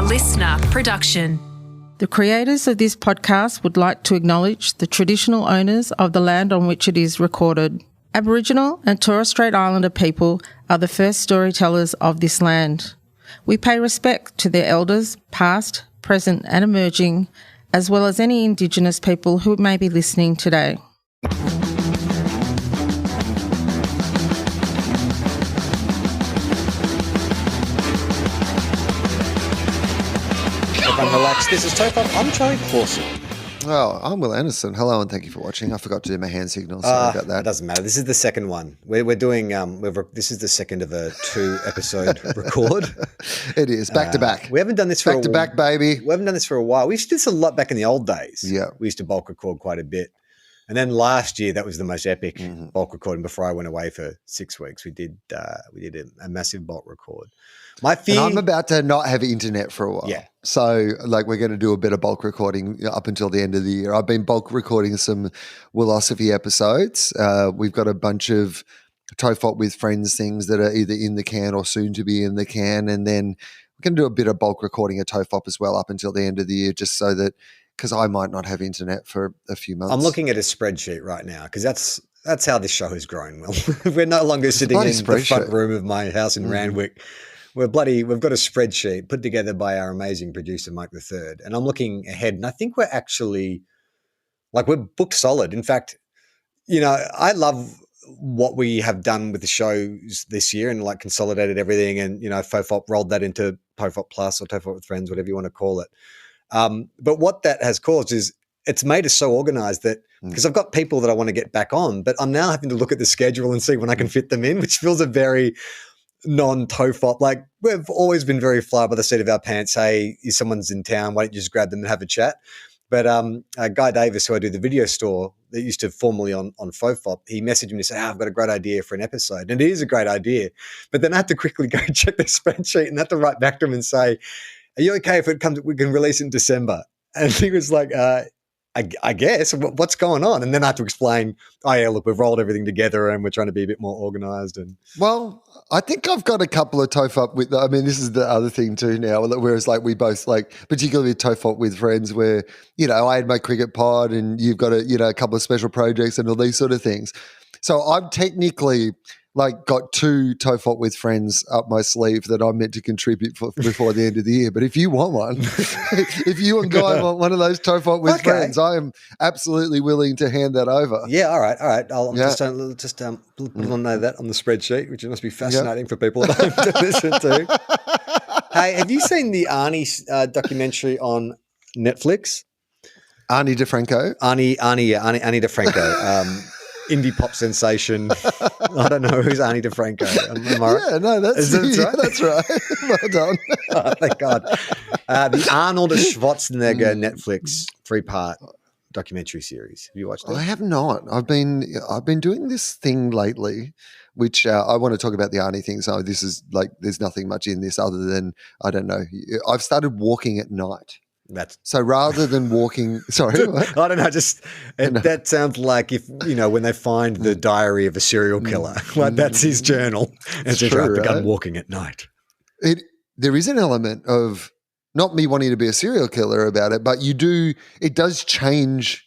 listener production. The creators of this podcast would like to acknowledge the traditional owners of the land on which it is recorded. Aboriginal and Torres Strait Islander people are the first storytellers of this land. We pay respect to their elders, past, present and emerging, as well as any Indigenous people who may be listening today. Relax. This is TOFOP. I'm Charlie Clausen. Oh, I'm Will Anderson. Hello and thank you for watching. I forgot to do my hand signal. Sorry about that. It doesn't matter. This is the second one. We're doing. This is the second of a 2-episode record. It is back to back. We haven't done this for back to back, baby. We haven't done this for a while. We used to do this a lot back in the old days. Yeah, we used to bulk record quite a bit, and then last year that was the most epic bulk recording. Before I went away for 6 weeks, we did a massive bulk record. My fear, and I'm about to not have internet for a while. Yeah. So, we're going to do a bit of bulk recording up until the end of the year. I've been bulk recording some Willosophy episodes. We've got a bunch of TOFOP with friends things that are either in the can or soon to be in the can. And then we're going to do a bit of bulk recording of TOFOP as well up until the end of the year, just so that, because I might not have internet for a few months. I'm looking at a spreadsheet right now because that's how this show has grown, Will. We're no longer sitting in the front room of my house in Randwick. We've got a spreadsheet put together by our amazing producer, Mike III. And I'm looking ahead and I think we're actually, we're booked solid. In fact, I love what we have done with the shows this year and consolidated everything and, FOFOP rolled that into TOFOP Plus or TOFOP with Friends, whatever you want to call it. But what that has caused is it's made us so organized that because I've got people that I want to get back on, but I'm now having to look at the schedule and see when I can fit them in, which feels a very non-TOFOP. We've always been very fly by the seat of our pants. Hey, if someone's in town, why don't you just grab them and have a chat? But Guy Davis, who I do the video store that used to formerly on FOFOP, he messaged me to say, I've got a great idea for an episode. And it is a great idea. But then I had to quickly go check the spreadsheet and had to write back to him and say, are you okay if it comes, we can release it in December? And he was like, I guess, what's going on? And then I had to explain, look, we've rolled everything together and we're trying to be a bit more organized. And well, I think I've got a couple of TOFOP with, this is the other thing too now, whereas we both particularly with TOFOP with Friends where, I had my cricket pod and you've got a couple of special projects and all these sort of things. So I'm technically got 2 TOFOP with Friends up my sleeve that I'm meant to contribute before the end of the year. But if you want one, if you and Guy want one of those TOFOP with Friends, I am absolutely willing to hand that over. Yeah, all right. I'll just know that on the spreadsheet, which must be fascinating for people at home to listen to. Hey, have you seen the Arnie documentary on Netflix? Arnie DiFranco? Arnie DiFranco. Indie pop sensation. I don't know who's Arnie DiFranco. Am I right? Yeah, no, that's right. Well done. Oh, thank God. The Arnold Schwarzenegger Netflix 3-part documentary series. Have you watched it? I have not. I've been doing this thing lately, which I want to talk about the Arnie thing. So this is there's nothing much in this other than, I don't know. I've started walking at night. So rather than walking, sorry, what? I don't know. That sounds like if when they find the diary of a serial killer, that's his journal. It's just right? I'm walking at night. There is an element of not me wanting to be a serial killer about it, but it does change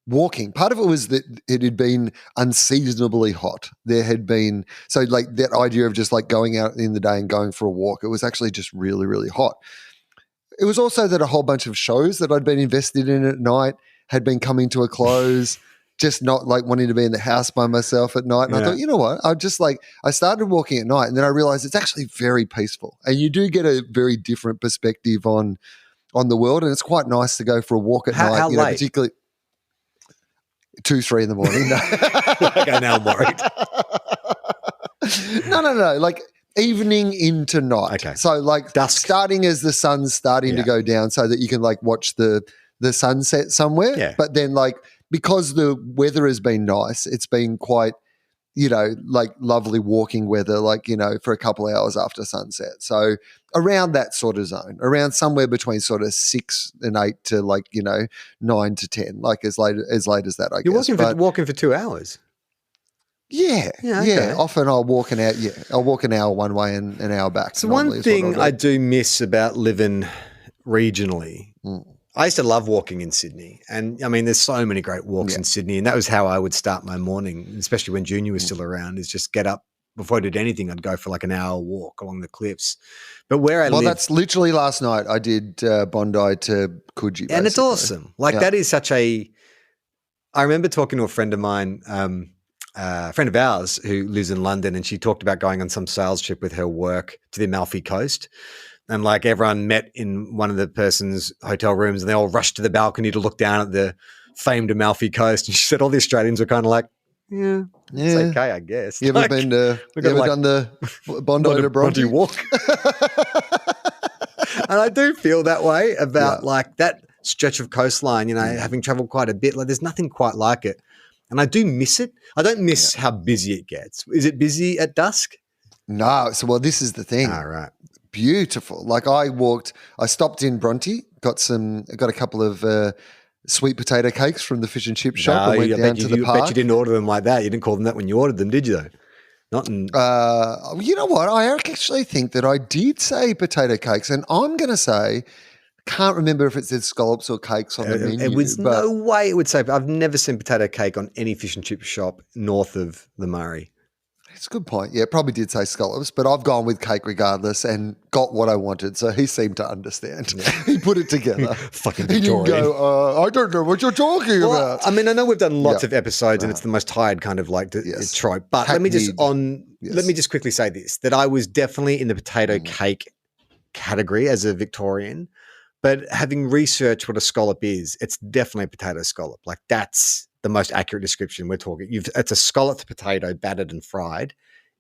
walking. Part of it was that it had been unseasonably hot. There had been that idea of just going out in the day and going for a walk. It was actually just really, really hot. It was also that a whole bunch of shows that I'd been invested in at night had been coming to a close, just not wanting to be in the house by myself at night. And I thought, you know what? I started walking at night and then I realized it's actually very peaceful. And you do get a very different perspective on the world. And it's quite nice to go for a walk at night. How late? Particularly 2, 3 in the morning. No. Okay, now I'm worried. No. Evening into night. Okay. So dusk. Starting as the sun's starting to go down so that you can watch the sunset somewhere. Yeah. But then because the weather has been nice, it's been quite, lovely walking weather, for a couple of hours after sunset. So around that sort of zone, around somewhere between sort of 6 and 8 to 9 to 10, as late as that, I guess. You're walking for 2 hours? Yeah. Okay. Often I'll walk an hour one way and an hour back. So one thing I do miss about living regionally. I used to love walking in Sydney. And I mean, there's so many great walks in Sydney. And that was how I would start my morning, especially when Junior was still around, is just get up. Before I did anything, I'd go for like an hour walk along the cliffs. But where I live... Well, that's literally last night. I did Bondi to Coogee, basically. And it's awesome. Like that is such a... I remember talking to a friend of mine, a friend of ours who lives in London, and she talked about going on some sales trip with her work to the Amalfi Coast. And like everyone met in one of the person's hotel rooms and they all rushed to the balcony to look down at the famed Amalfi Coast. And she said all the Australians were kind of like, yeah, it's okay, I guess. You ever done the Bondi to Bronte walk? And I do feel that way about like that stretch of coastline, having traveled quite a bit. Like there's nothing quite like it. And I do miss it. I don't miss how busy it gets. Is it busy at dusk? No. So, this is the thing. All right. Beautiful. Like I stopped in Bronte, got a couple of sweet potato cakes from the fish and chip shop and went down to the park. I bet you didn't order them like that. You didn't call them that when you ordered them, did you though? Not in... you know what? I actually think that I did say potato cakes, and I'm going to say, can't remember if it said scallops or cakes on the menu. It was no way it would say, but I've never seen potato cake on any fish and chip shop north of the Murray. It's a good point. Yeah, probably did say scallops, but I've gone with cake regardless and got what I wanted. So he seemed to understand. Yeah. He put it together. Fucking Victorian. He didn't go, I don't know what you're talking about. I mean, I know we've done lots of episodes and it's the most tired kind of like trope. But let me just quickly say this, that I was definitely in the potato cake category as a Victorian. But having researched what a scallop is, it's definitely a potato scallop. Like that's the most accurate description we're talking. It's a scalloped potato battered and fried.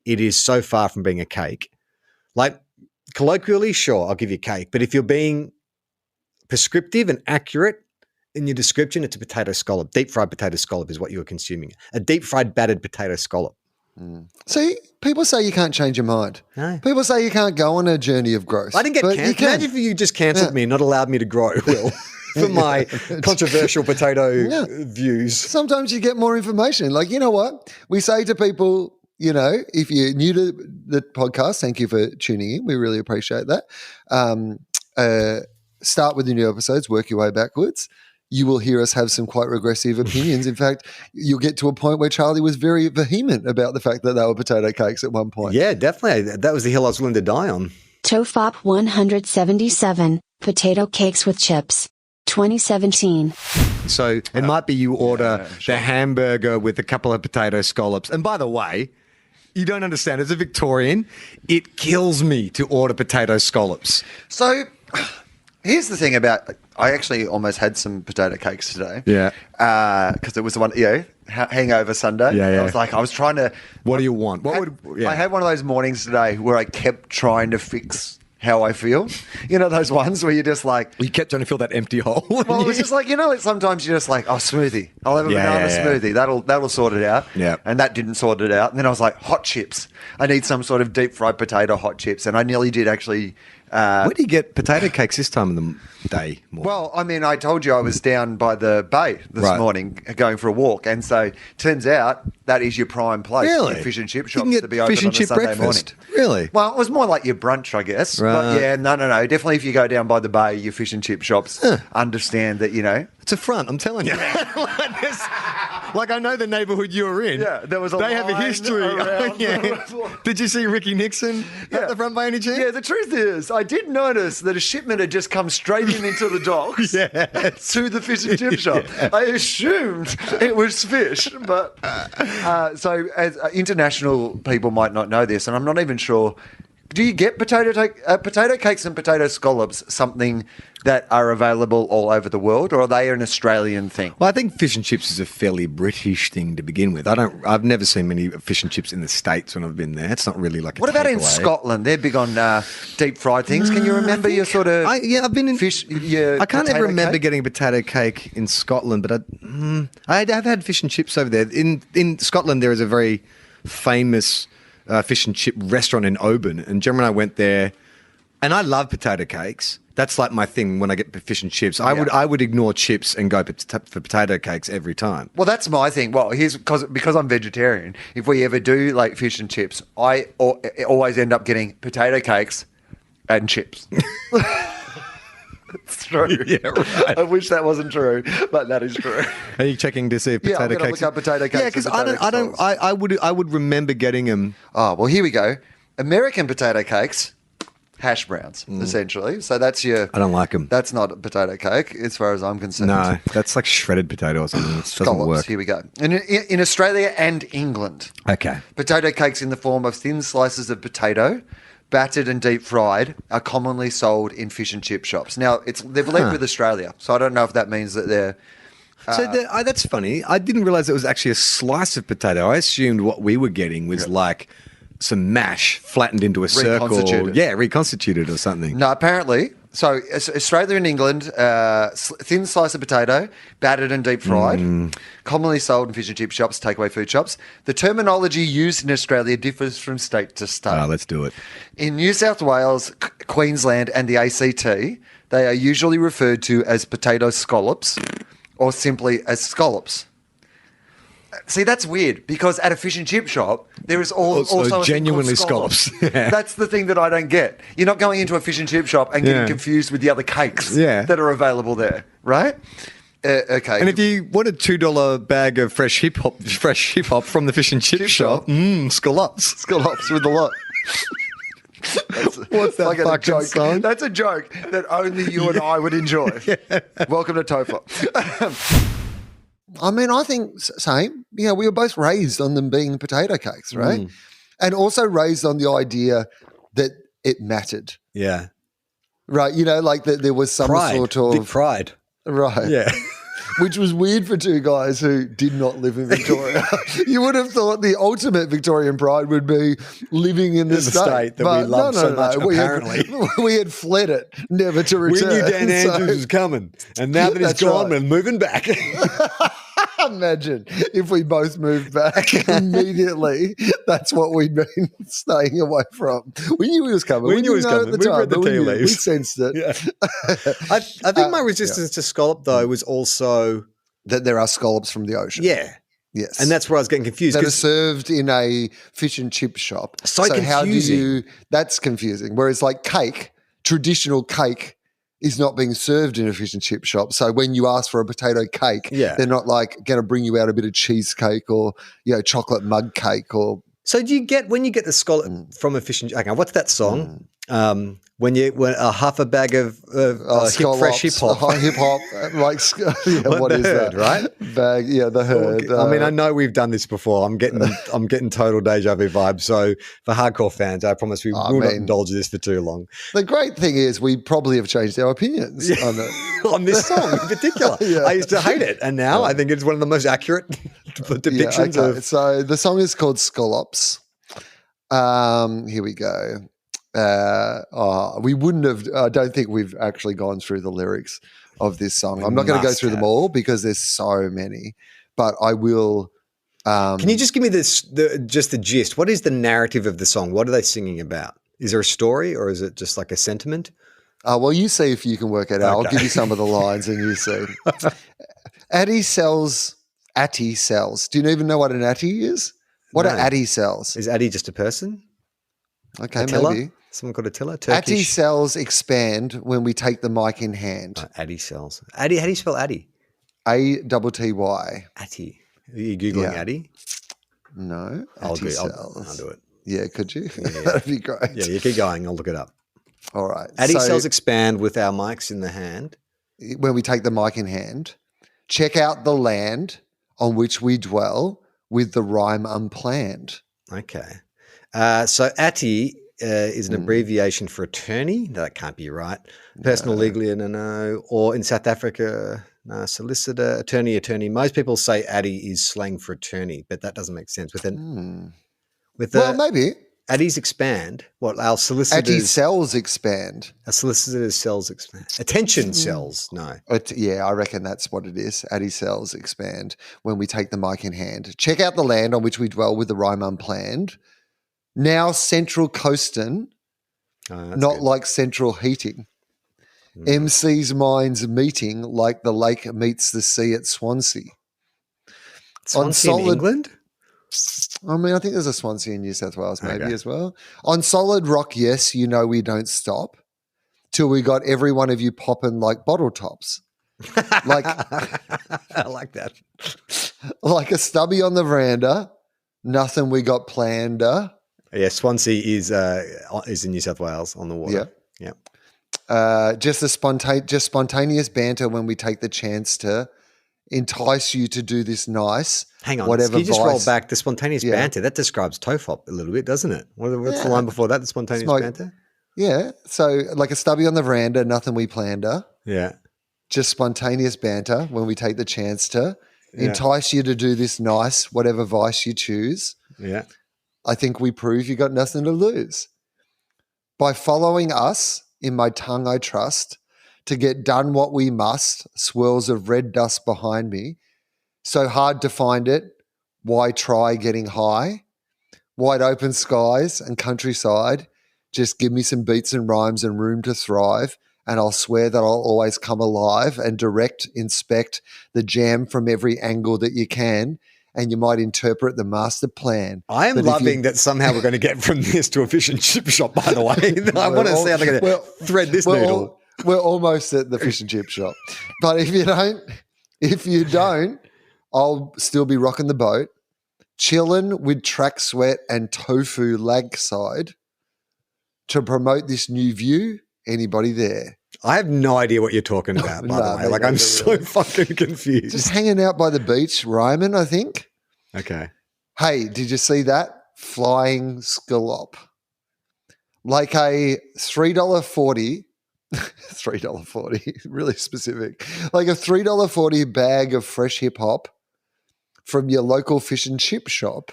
It is so far from being a cake. Like colloquially, sure, I'll give you cake. But if you're being prescriptive and accurate in your description, it's a potato scallop. Deep fried potato scallop is what you're consuming. A deep fried battered potato scallop. See, people say you can't change your mind. No. People say you can't go on a journey of growth. I didn't get cancelled. Imagine if you just cancelled me and not allowed me to grow, Will, for my controversial potato views. Sometimes you get more information. Like, you know what? We say to people, if you're new to the podcast, thank you for tuning in. We really appreciate that. Start with the new episodes, work your way backwards. You will hear us have some quite regressive opinions. In fact, you'll get to a point where Charlie was very vehement about the fact that they were potato cakes at one point. Yeah, definitely. That was the hill I was willing to die on. TOFOP 177, potato cakes with chips, 2017. So it might be you order the hamburger with a couple of potato scallops. And by the way, you don't understand. As a Victorian, it kills me to order potato scallops. So... here's the thing about, I actually almost had some potato cakes today. Yeah. Because it was the one, hangover Sunday. Yeah. I was trying to. What do you want? I had one of those mornings today where I kept trying to fix how I feel. Those ones where you're just like. You kept trying to fill that empty hole. Well, it's just like, sometimes you're just like, smoothie. I'll have a banana smoothie. That'll sort it out. Yeah. And that didn't sort it out. And then I was like, hot chips. I need some sort of deep fried potato hot chips. And I nearly did actually. Where do you get potato cakes this time of the day? Well, I mean, I told you I was down by the bay this morning going for a walk. And so turns out that is your prime place for fish and chip shops to be open on a Sunday morning. Really? Well, it was more like your brunch, I guess. Right. But yeah, no. Definitely if you go down by the bay, your fish and chip shops understand that, It's a front, I'm telling you. Like I know the neighbourhood you were in. Yeah, there was They have a history. Did you see Ricky Nixon at the front by any chance? Yeah, the truth is, I did notice that a shipment had just come straight into the docks to the fish and chip shop. I assumed it was fish, but so as international people might not know this, and I'm not even sure. Do you get potato cakes and potato scallops something that are available all over the world, or are they an Australian thing? Well, I think fish and chips is a fairly British thing to begin with. I've never seen many fish and chips in the States when I've been there. It's not really like a What about in Scotland? They're big on deep fried things. Can you remember your sort of I've been in fish? I can't ever remember cake? getting a potato cake in Scotland, but I have had fish and chips over there. In Scotland, there is a very famous fish and chip restaurant in Oban, and Gemma and I went there, and I love potato cakes. That's like my thing when I get fish and chips. I would ignore chips and go for potato cakes every time. Well, that's my thing. Well, because I'm vegetarian, if we ever do like fish and chips, I always end up getting potato cakes and chips. It's true. Yeah, right. I wish that wasn't true, but that is true. Are you checking to see if potato I'm going to cakes? look up potato cakes. Yeah, because I would remember getting them. Oh, well, here we go. American potato cakes, hash browns, essentially. So that's your... I don't like them. That's not a potato cake, as far as I'm concerned. No, that's like shredded potato or something. It doesn't Scallops, work. here we go. In Australia and England, Okay. potato cakes in the form of thin slices of potato, battered and deep fried, are commonly sold in fish and chip shops. Now, they've led with Australia, so I don't know if that means that they're... That's funny. I didn't realize it was actually a slice of potato. I assumed what we were getting was like some mash flattened into a circle. Reconstituted. Yeah, reconstituted or something. No, apparently. So Australia and England, thin slice of potato, battered and deep fried, commonly sold in fish and chip shops, takeaway food shops. The terminology used in Australia differs from state to state. Let's do it. In New South Wales, Queensland and the ACT, they are usually referred to as potato scallops or simply as scallops. See, that's weird because at a fish and chip shop, there is also a genuinely thing called scallops. Yeah. That's the thing that I don't get. You're not going into a fish and chip shop and getting confused with the other cakes that are available there, right? Okay. And if you want a $2 bag of fresh hip hop from the fish and chip shop, scallops. Scallops with a lot. What's that like fucking joke. song? That's a joke that only you and I would enjoy. Welcome to TOFOP. I mean, I think same. You know, we were both raised on them being potato cakes, right? And also raised on the idea that it mattered. Yeah. Right. You know, like that there was some sort of... Big pride. Right. Yeah. Which was weird for two guys who did not live in Victoria. You would have thought the ultimate Victorian pride would be living in the state that we love so much, apparently. We had fled it, never to We return. knew Dan Andrews was coming, and now that he's That's gone, right. we're moving back. Imagine if we both moved back immediately. That's what we'd been staying away from. We knew he was coming. We knew he was coming. We read the tea leaves. We sensed it. Yeah. I think my resistance to scallop, though, was also... that there are scallops from the ocean. Yeah. Yes. And that's where I was getting confused. That are served in a fish and chip shop. So confusing. How do you... That's confusing. Whereas like cake, traditional cake is not being served in a fish and chip shop. So when you ask for a potato cake, they're not like going to bring you out a bit of cheesecake or, you know, chocolate mug cake or... So do you get, when you get the scallop from a fish and... Okay, what's that song? When half a bag of fresh hip hop, hip hop, like what is herd, that? Right? Bag, the herd. I mean, I know we've done this before. I'm getting total deja vu vibes. So for hardcore fans, I promise we will not indulge this for too long. The great thing is we probably have changed our opinions on it. On this song in particular. I used to hate it, and now I think it's one of the most accurate depictions of. So the song is called Scallops. Here we go. We wouldn't have. I don't think we've actually gone through the lyrics of this song. I'm not going to go through them all because there's so many, but I will. Can you just give me just the gist? What is the narrative of the song? What are they singing about? Is there a story, or is it just like a sentiment? Well, you see if you can work it out. Okay. I'll give you some of the lines, and you see. Atty sells. Do you even know what an atty is? What are atty cells? Is atty just a person? Okay, maybe. Someone called Attila? Turkish. Atty cells expand when we take the mic in hand. Atty cells. Atty, how do you spell Atty? A-T-T-Y. Atty. Are you Googling Atty? No. I'll do it. Yeah, could you? Yeah. That'd be great. Yeah, you keep going. I'll look it up. All right. Atty cells expand with our mics in the hand. When we take the mic in hand. Check out the land on which we dwell with the rhyme unplanned. Okay. So Atty is an abbreviation for attorney. No, that can't be right. Personal, legally, no. Or in South Africa, no. Solicitor, attorney. Most people say Atty is slang for attorney, but that doesn't make sense. Well, maybe. Atties expand. What, our solicitors? Atty cells expand. Our solicitors' cells expand. Attention cells, no. I reckon that's what it is. Atty cells expand when we take the mic in hand. Check out the land on which we dwell with the rhyme unplanned. Now Central Coastin', not good. Like Central Heating. MC's minds meeting like the lake meets the sea at Swansea. Swansea in England? I mean, I think there's a Swansea in New South Wales maybe as well. On solid rock, yes, you know we don't stop. till we got every one of you popping like bottle tops. Like I like that. Like a stubby on the veranda, nothing we got planned. Yeah, Swansea is in New South Wales on the water. Yeah. Just spontaneous banter when we take the chance to entice you to do this nice. Hang on, whatever can you just vice. roll back the spontaneous banter? That describes TOFOP a little bit, doesn't it? What's the line before that? The spontaneous banter? Yeah. So like a stubby on the veranda, nothing we planned. Yeah. Just spontaneous banter when we take the chance to entice you to do this nice, whatever vice you choose. Yeah. I think we prove you got nothing to lose. By following us, in my tongue I trust, to get done what we must, swirls of red dust behind me. So hard to find it, why try getting high? Wide open skies and countryside, just give me some beats and rhymes and room to thrive, and I'll swear that I'll always come alive and inspect the jam from every angle that you can, and you might interpret the master plan. I am loving that somehow we're going to get from this to a fish and chip shop, by the way. I want to see how they're going to thread this needle. We're almost at the fish and chip shop. But if you don't, I'll still be rocking the boat, chilling with track sweat and tofu lagside to promote this new view. Anybody there? I have no idea what you're talking about, by the way. Like, I'm so fucking confused. Just hanging out by the beach, Ryman, I think. Okay. Hey, did you see that? Flying scallop. Like a $3.40, $3.40, really specific. Like a $3.40 bag of fresh hip hop from your local fish and chip shop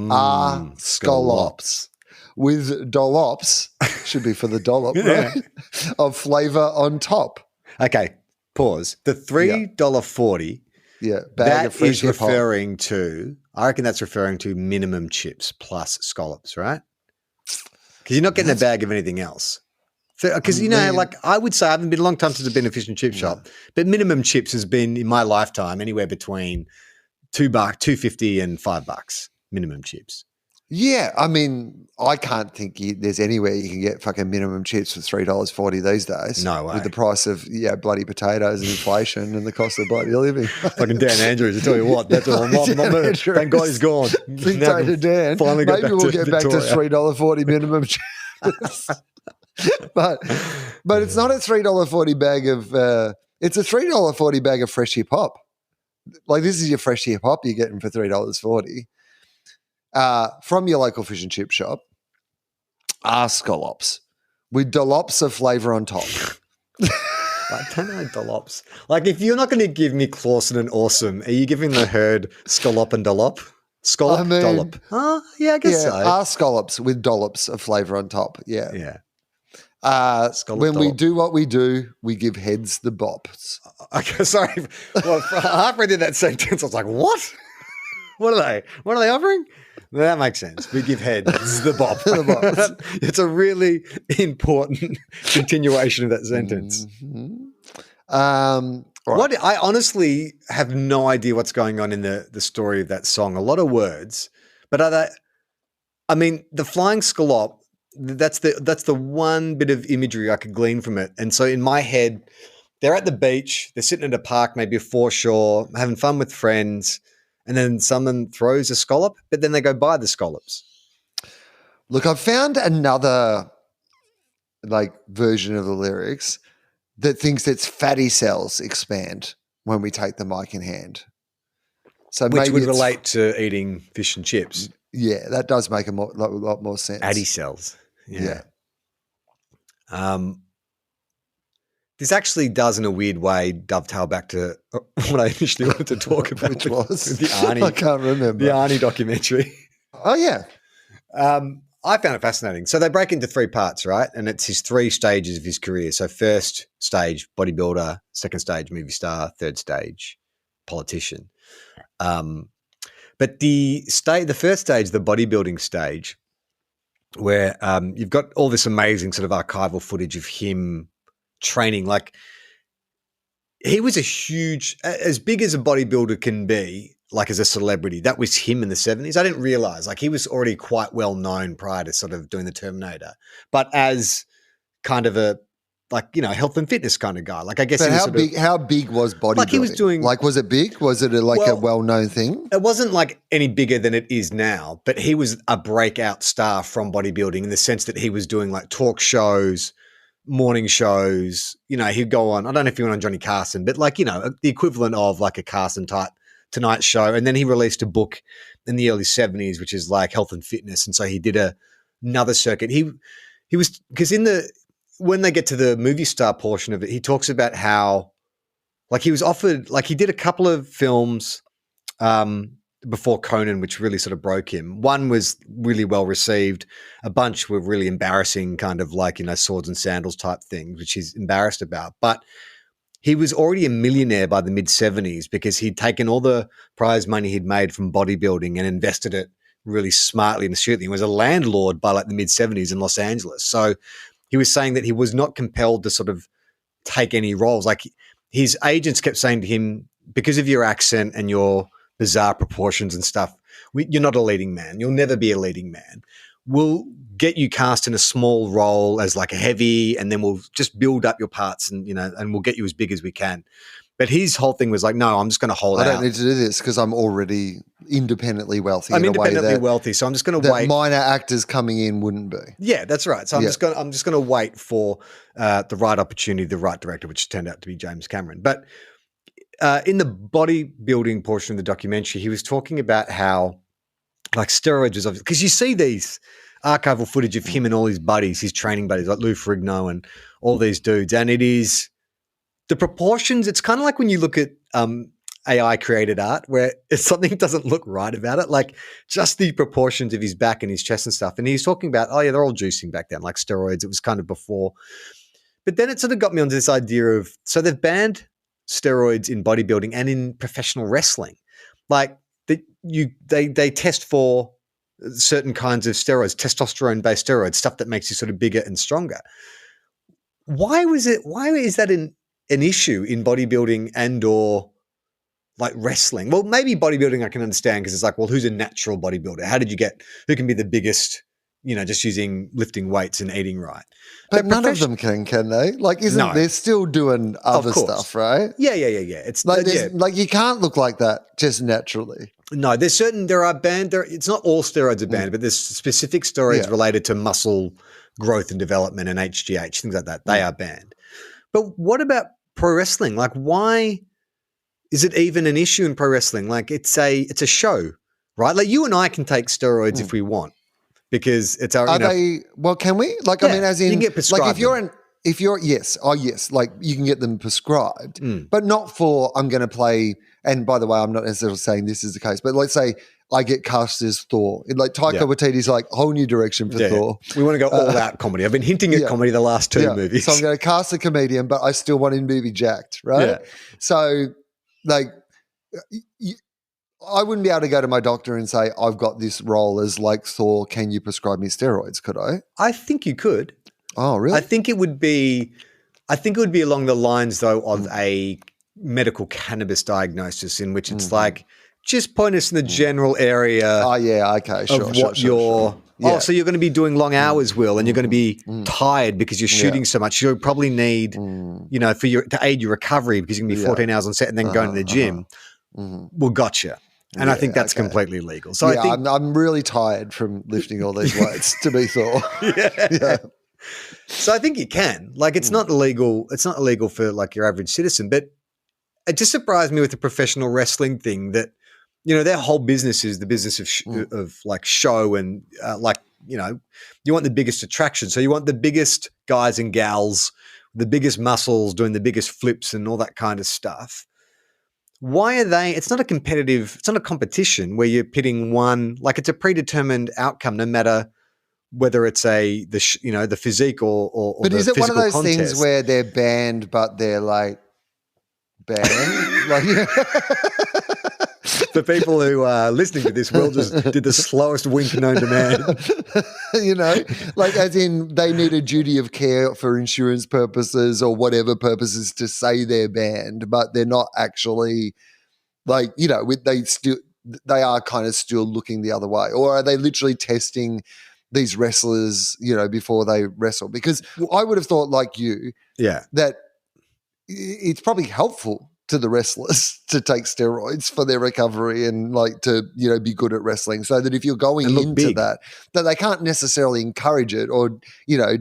are scallops. With dollops, should be for the dollop, right? Of flavour on top. Okay, pause. The $3.40 bag of fresh is referring to, I reckon that's referring to minimum chips plus scallops, right? Because you're not getting a bag of anything else. Because, like I would say, I haven't been a long time since I've been in a fish and chip shop, but minimum chips has been, in my lifetime, anywhere between $2.50 and $5 minimum chips. Yeah, I mean, I can't think there's anywhere you can get fucking minimum chips for $3.40 these days. No way. With the price of bloody potatoes and inflation and the cost of bloody living. Fucking Dan Andrews, I tell you what, that's all. Thank God he's gone. Dictator Dan. Finally maybe we'll get back to Victoria. $3.40 minimum chips. but it's not a $3.40 bag of it's a $3.40 bag of fresh hip hop. Like, this is your fresh hip hop you're getting for $3.40. From your local fish and chip shop are scallops with dollops of flavour on top. I don't know dollops. Like, if you're not going to give me Clawson and Awesome, are you giving the herd scallop and dollop? Scallop, dollop. Yeah, I guess so. Are scallops with dollops of flavour on top. Yeah. Yeah. When we do what we do, we give heads the bops. Okay, sorry. Well, halfway through that sentence, I was like, what? What are they? What are they offering? That makes sense. We give heads the bop. It's a really important continuation of that sentence. Mm-hmm. Right. I honestly have no idea what's going on in the story of that song. A lot of words, but are they? I mean, the flying scallop. That's the one bit of imagery I could glean from it. And so in my head, they're at the beach. They're sitting at a park, maybe a foreshore, having fun with friends. And then someone throws a scallop, but then they go buy the scallops. Look, I've found another version of the lyrics that thinks it's fatty cells expand when we take the mic in hand. So which would relate to eating fish and chips. Yeah, that does make a lot more sense. Fatty cells. Yeah. This actually does, in a weird way, dovetail back to what I initially wanted to talk about, which was the Arnie. I can't remember the Arnie documentary. Oh yeah, I found it fascinating. So they break into three parts, right? And it's his three stages of his career. So first stage, bodybuilder; second stage, movie star; third stage, politician. But the first stage, the bodybuilding stage, where you've got all this amazing sort of archival footage of him training. Like, he was as big as a bodybuilder can be, like as a celebrity. That was him in the 70s. I didn't realize, like, he was already quite well known prior to sort of doing the Terminator. But as kind of a health and fitness kind of guy. Like, I guess But he was how big was bodybuilding? Like, he was doing, like, was it big? Was it a well-known thing? It wasn't like any bigger than it is now, but he was a breakout star from bodybuilding in the sense that he was doing like talk shows, morning shows. He'd go on, I don't know if he went on Johnny Carson, but like, the equivalent of like a Carson type Tonight Show. And then he released a book in the early 70s, which is like health and fitness. And so he did another circuit. He was, because when they get to the movie star portion of it, he talks about how, like, he was offered, like, he did a couple of films before Conan, which really sort of broke him. One was really well received. A bunch were really embarrassing, kind of like, swords and sandals type things, which he's embarrassed about. But he was already a millionaire by the mid-70s because he'd taken all the prize money he'd made from bodybuilding and invested it really smartly and astutely. He was a landlord by like the mid-70s in Los Angeles. So he was saying that he was not compelled to sort of take any roles. Like, his agents kept saying to him, because of your accent and your bizarre proportions and stuff, you're not a leading man. You'll never be a leading man. We'll get you cast in a small role as like a heavy, and then we'll just build up your parts and we'll get you as big as we can. But his whole thing was like, no, I'm just going to hold out. I don't need to do this because I'm already independently wealthy. I'm independently wealthy, so I'm just going to wait. Minor actors coming in wouldn't be. Yeah, that's right. So I'm just going to wait for the right opportunity, the right director, which turned out to be James Cameron. But in the bodybuilding portion of the documentary, he was talking about how, like, steroids was obvious, because you see these archival footage of him and all his buddies, his training buddies, like Lou Ferrigno and all these dudes, and it is the proportions. It's kind of like when you look at AI created art where something doesn't look right about it, like just the proportions of his back and his chest and stuff. And he's talking about, oh yeah, they're all juicing back then, like steroids. It was kind of before. But then it sort of got me onto this idea of, so they've banned steroids in bodybuilding and in professional wrestling. Like, they test for certain kinds of steroids, testosterone-based steroids, stuff that makes you sort of bigger and stronger. Why is that an issue in bodybuilding and or like wrestling? Well, maybe bodybuilding I can understand because it's like, well, who's a natural bodybuilder? Who can be the biggest, just using lifting weights and eating right? But none of them can they? Like, they're still doing other stuff, right? Yeah. It's like you can't look like that just naturally. No, there are banned. It's not all steroids are banned, but there's specific steroids related to muscle growth and development and HGH, things like that. They are banned. But what about pro wrestling? Like, why is it even an issue in pro wrestling? Like, it's a show, right? Like, you and I can take steroids if we want because it's our. Well, can we? Like, I mean, as in, you can get prescribed. Like, yes, like you can get them prescribed, but not for I'm going to play. And by the way, I'm not necessarily saying this is the cast, but let's say I get cast as Thor. Like Taika Waititi's like whole new direction for Thor. We want to go all out comedy. I've been hinting at comedy the last two movies. So I'm going to cast a comedian, but I still want him to be jacked, right? Yeah. So like I wouldn't be able to go to my doctor and say, I've got this role as like Thor. Can you prescribe me steroids? Could I? I think you could. Oh, really? I think it would be along the lines though of a medical cannabis diagnosis in which it's like, just point us in the general area. Oh yeah, okay, sure. Of what you're. Yeah. Oh, so you're going to be doing long hours, Will, and you're going to be tired because you're shooting so much. You'll probably need, to aid your recovery because you're going to be 14 hours on set and then going to the gym. Well, gotcha. And I think that's completely legal. So I think I'm really tired from lifting all these weights to be Thor. Yeah. So I think you can. Like, it's not illegal. It's not illegal for like your average citizen, but it just surprised me with the professional wrestling thing that, their whole business is the business of like show and you want the biggest attraction. So you want the biggest guys and gals, the biggest muscles doing the biggest flips and all that kind of stuff. Why are they? It's not a competition where you're pitting one, like it's a predetermined outcome, no matter whether it's the physique or but the is it one of those contest. things where they're banned, but they're like banned? Like, for people who are listening to this, Will just did the slowest wink known to man. Like as in they need a duty of care for insurance purposes or whatever purposes to say they're banned, but they're not actually like, they are kind of still looking the other way. Or are they literally testing these wrestlers, before they wrestle? Because I would have thought, like you, that it's probably helpful to the wrestlers to take steroids for their recovery and to be good at wrestling, so that if you're going into that they can't necessarily encourage it or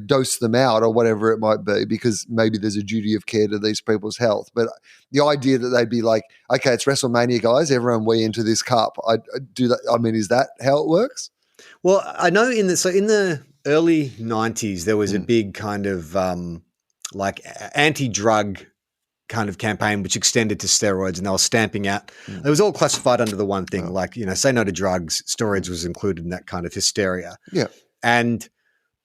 dose them out or whatever it might be, because maybe there's a duty of care to these people's health. But the idea that they'd be like, okay, it's WrestleMania, guys, everyone weigh into this cup. I do that. I mean, is that how it works? Well, I know in the early 90s there was a big kind of anti-drug kind of campaign which extended to steroids, and they were stamping out. It was all classified under the one thing, say no to drugs. Steroids was included in that kind of hysteria. Yeah. And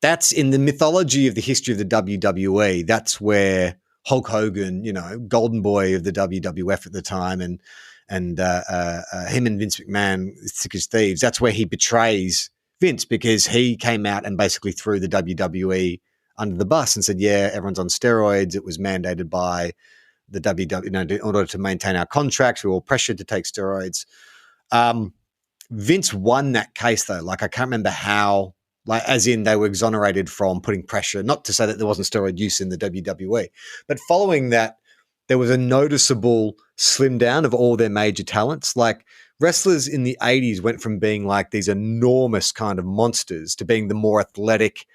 that's in the mythology of the history of the WWE. That's where Hulk Hogan, golden boy of the WWF at the time, and him and Vince McMahon, thick as thieves. That's where he betrays Vince, because he came out and basically threw the WWE under the bus and said, yeah, everyone's on steroids. It was mandated by the WWE, in order to maintain our contracts, we were all pressured to take steroids. Vince won that case though. I can't remember how, as in they were exonerated from putting pressure, not to say that there wasn't steroid use in the WWE, but following that, there was a noticeable slim down of all their major talents. Wrestlers in the 80s went from being these enormous kind of monsters to being the more athletic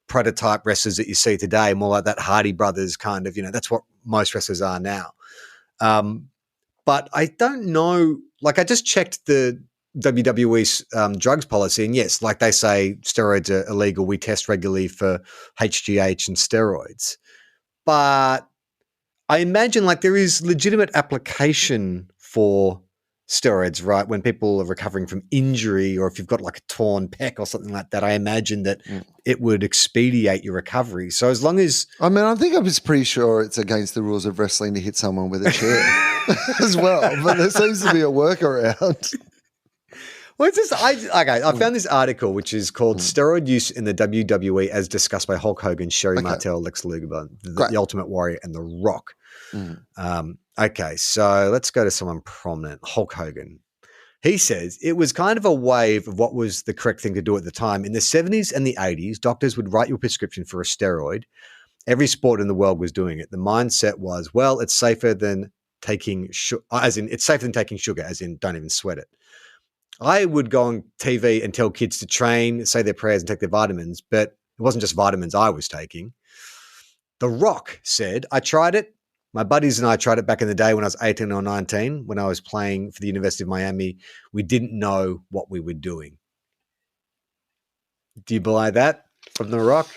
prototype wrestlers that you see today, more like that Hardy Brothers kind of, that's what most wrestlers are now. But I don't know, I just checked the WWE's drugs policy, and yes, they say steroids are illegal. We test regularly for HGH and steroids. But I imagine there is legitimate application for steroids, right? When people are recovering from injury, or if you've got a torn pec or something like that, I imagine that it would expedite your recovery. So as long as... I think I was pretty sure it's against the rules of wrestling to hit someone with a chair as well, but there seems to be a workaround. Well, I found this article which is called Steroid Use in the WWE as Discussed by Hulk Hogan, Sherry Martel, Lex Luger, the Ultimate Warrior, and The Rock. Okay, so let's go to someone prominent, Hulk Hogan. He says it was kind of a wave of what was the correct thing to do at the time. In the 70s and the 80s, doctors would write you a prescription for a steroid. Every sport in the world was doing it. The mindset was, well, it's safer than taking sugar, as in don't even sweat it. I would go on TV and tell kids to train, say their prayers, and take their vitamins, but it wasn't just vitamins I was taking. The Rock said, I tried it. My buddies and I tried it back in the day when I was 18 or 19, when I was playing for the University of Miami. We didn't know what we were doing. Do you believe that from The Rock?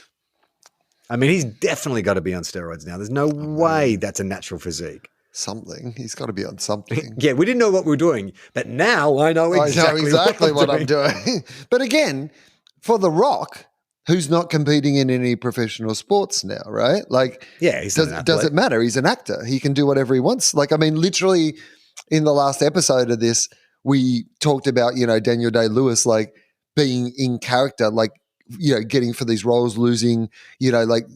I mean, he's definitely got to be on steroids now. There's no way that's a natural physique. Something. He's got to be on something. Yeah, we didn't know what we were doing, but now I know exactly what I'm doing. But again, for The Rock, who's not competing in any professional sports now, right? Does it matter? He's an actor. He can do whatever he wants. Literally in the last episode of this, we talked about, Daniel Day-Lewis, being in character, getting for these roles, losing,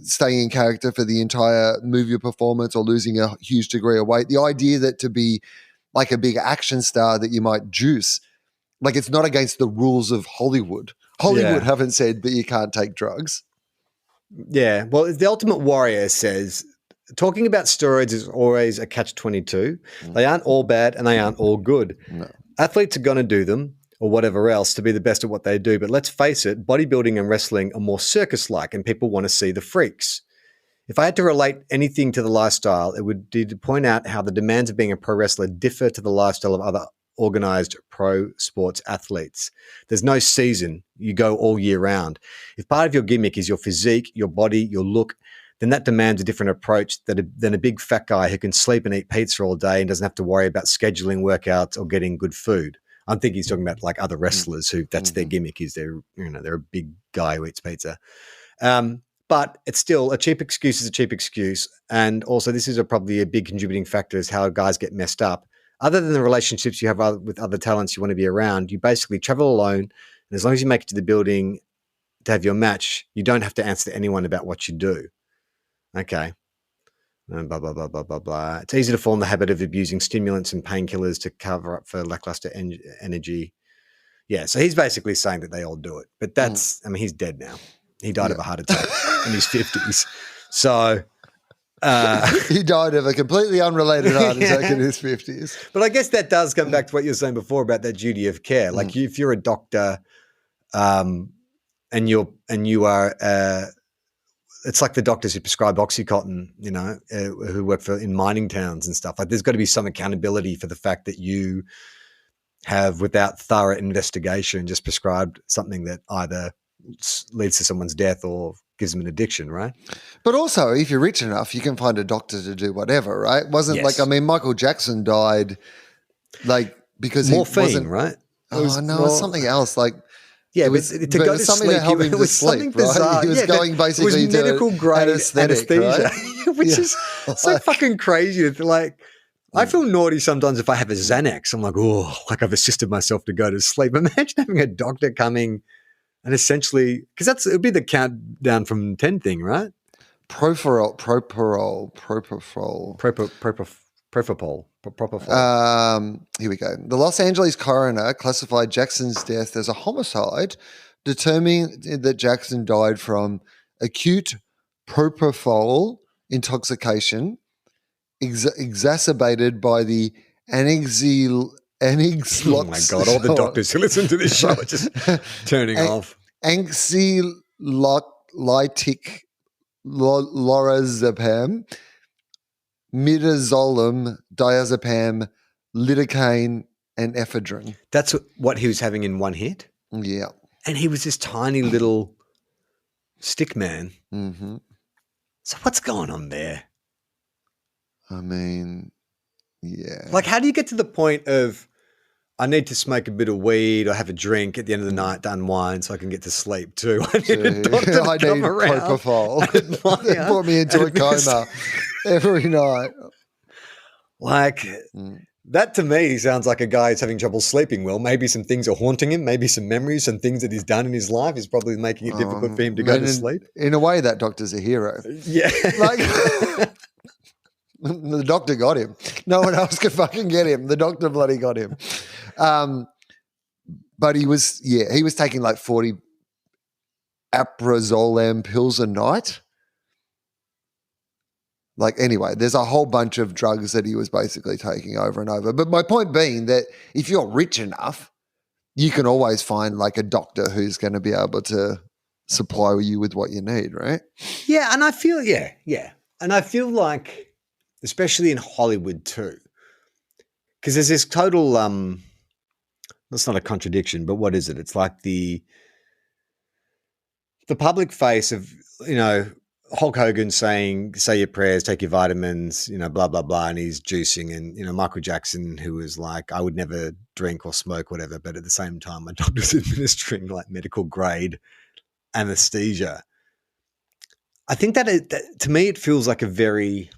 staying in character for the entire movie performance or losing a huge degree of weight. The idea that to be a big action star that you might juice, it's not against the rules of Hollywood. Hollywood haven't said that you can't take drugs. Yeah. Well, the Ultimate Warrior says, talking about steroids is always a catch-22. They aren't all bad and they aren't all good. No. Athletes are going to do them or whatever else to be the best at what they do. But let's face it, bodybuilding and wrestling are more circus-like and people want to see the freaks. If I had to relate anything to the lifestyle, it would be to point out how the demands of being a pro wrestler differ to the lifestyle of other organized pro sports athletes. There's no season. You go all year round. If part of your gimmick is your physique, your body, your look, then that demands a different approach than a big fat guy who can sleep and eat pizza all day and doesn't have to worry about scheduling workouts or getting good food. I'm thinking he's talking about other wrestlers who that's their gimmick, is they're a big guy who eats pizza. But it's still a cheap excuse is a cheap excuse. And also this is probably a big contributing factor is how guys get messed up. Other than the relationships you have with other talents you want to be around, you basically travel alone. And as long as you make it to the building to have your match, you don't have to answer to anyone about what you do. Okay. Blah, blah, blah, blah, blah, blah. It's easy to form the habit of abusing stimulants and painkillers to cover up for lackluster energy. Yeah, so he's basically saying that they all do it. But that's, I mean, he's dead now. He died of a heart attack in his 50s. So he died of a completely unrelated heart attack in his 50s. But I guess that does come back to what you were saying before about that duty of care. Like if you're a doctor and you are it's like the doctors who prescribe Oxycontin, you know, who work in mining towns and stuff. Like there's got to be some accountability for the fact that you have, without thorough investigation, just prescribed something that either leads to someone's death or gives them an addiction, right? But also, if you're rich enough, you can find a doctor to do whatever, right? Michael Jackson died because morphine, he wasn't right? It's something else. Like Yeah, but to go to something sleep, to help him it was to sleep, something bizarre. Right? He was going basically to medical grade anesthesia, right? which is so fucking crazy. Like, I feel naughty sometimes if I have a Xanax. I'm like, oh, like I've assisted myself to go to sleep. Imagine having a doctor coming and essentially, because it would be the countdown from 10 thing, right? Propofol. Here we go. The Los Angeles coroner classified Jackson's death as a homicide, determining that Jackson died from acute propofol intoxication exacerbated by the anxiolytic. Oh my God, all the doctors who listen to this show are just turning off. Anxiolytic lorazepam, midazolam, diazepam, lidocaine, and ephedrine. That's what he was having in one hit? Yeah. And he was this tiny little stick man. Mm-hmm. So what's going on there? I mean, yeah. Like, how do you get to the point of, I need to smoke a bit of weed or have a drink at the end of the night to unwind so I can get to sleep too? I need a doctor to come around. Propofol. They put me into a coma every night. Like, that to me sounds like a guy who's having trouble sleeping well. Maybe some things are haunting him. Maybe some memories, some things that he's done in his life is probably making it difficult for him to go to sleep. In a way, that doctor's a hero. Yeah. Like, the doctor got him. No one else could fucking get him. The doctor bloody got him. But he was taking like 40 aprazolam pills a night. Like, anyway, there's a whole bunch of drugs that he was basically taking over and over. But my point being that if you're rich enough, you can always find like a doctor who's going to be able to supply you with what you need, right? Yeah, and I feel, and I feel like, especially in Hollywood too, because there's this total, that's not a contradiction, but what is it? It's like the public face of, you know, Hulk Hogan saying, say your prayers, take your vitamins, you know, blah, blah, blah, and he's juicing. And, you know, Michael Jackson, who was like, I would never drink or smoke, whatever, but at the same time, my doctor's administering like medical grade anesthesia. I think that to me, it feels like a very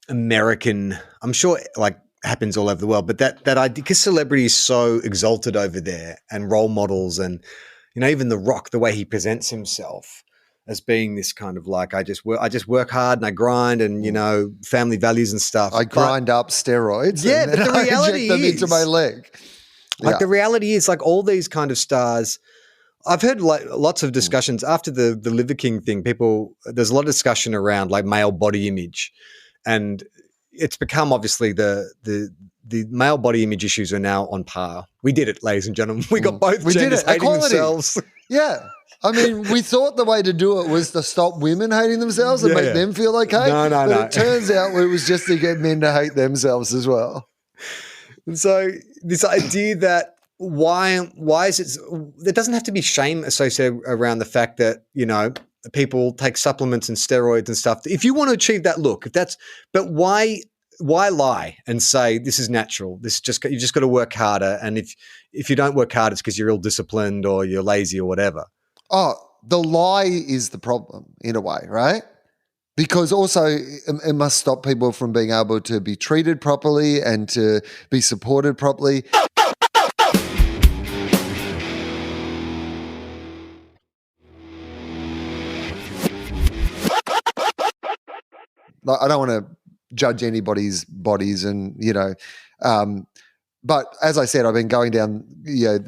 American, I'm sure like happens all over the world, but that idea, because celebrity is so exalted over there and role models and, you know, even The Rock, the way he presents himself as being this kind of like, I just work hard and I grind and, you know, family values and stuff. I grind up steroids. Yeah, but the reality inject them into my leg. Like the reality is like all these kind of stars, I've heard like lots of discussions after the Liver King thing, there's a lot of discussion around like male body image, and it's become obviously the male body image issues are now on par. We did it, ladies and gentlemen. We got both genders hating themselves. Yeah. I mean, we thought the way to do it was to stop women hating themselves and make them feel okay. No. It turns out it was just to get men to hate themselves as well. And so this idea that why is it, there doesn't have to be shame associated around the fact that, you know, people take supplements and steroids and stuff. If you want to achieve that look, but why lie and say this is natural? This is just, you just got to work harder. And if you don't work hard, it's because you're ill-disciplined or you're lazy or whatever. Oh, the lie is the problem in a way, right? Because also it must stop people from being able to be treated properly and to be supported properly. Like, I don't want to judge anybody's bodies and, you know, but as I said, I've been going down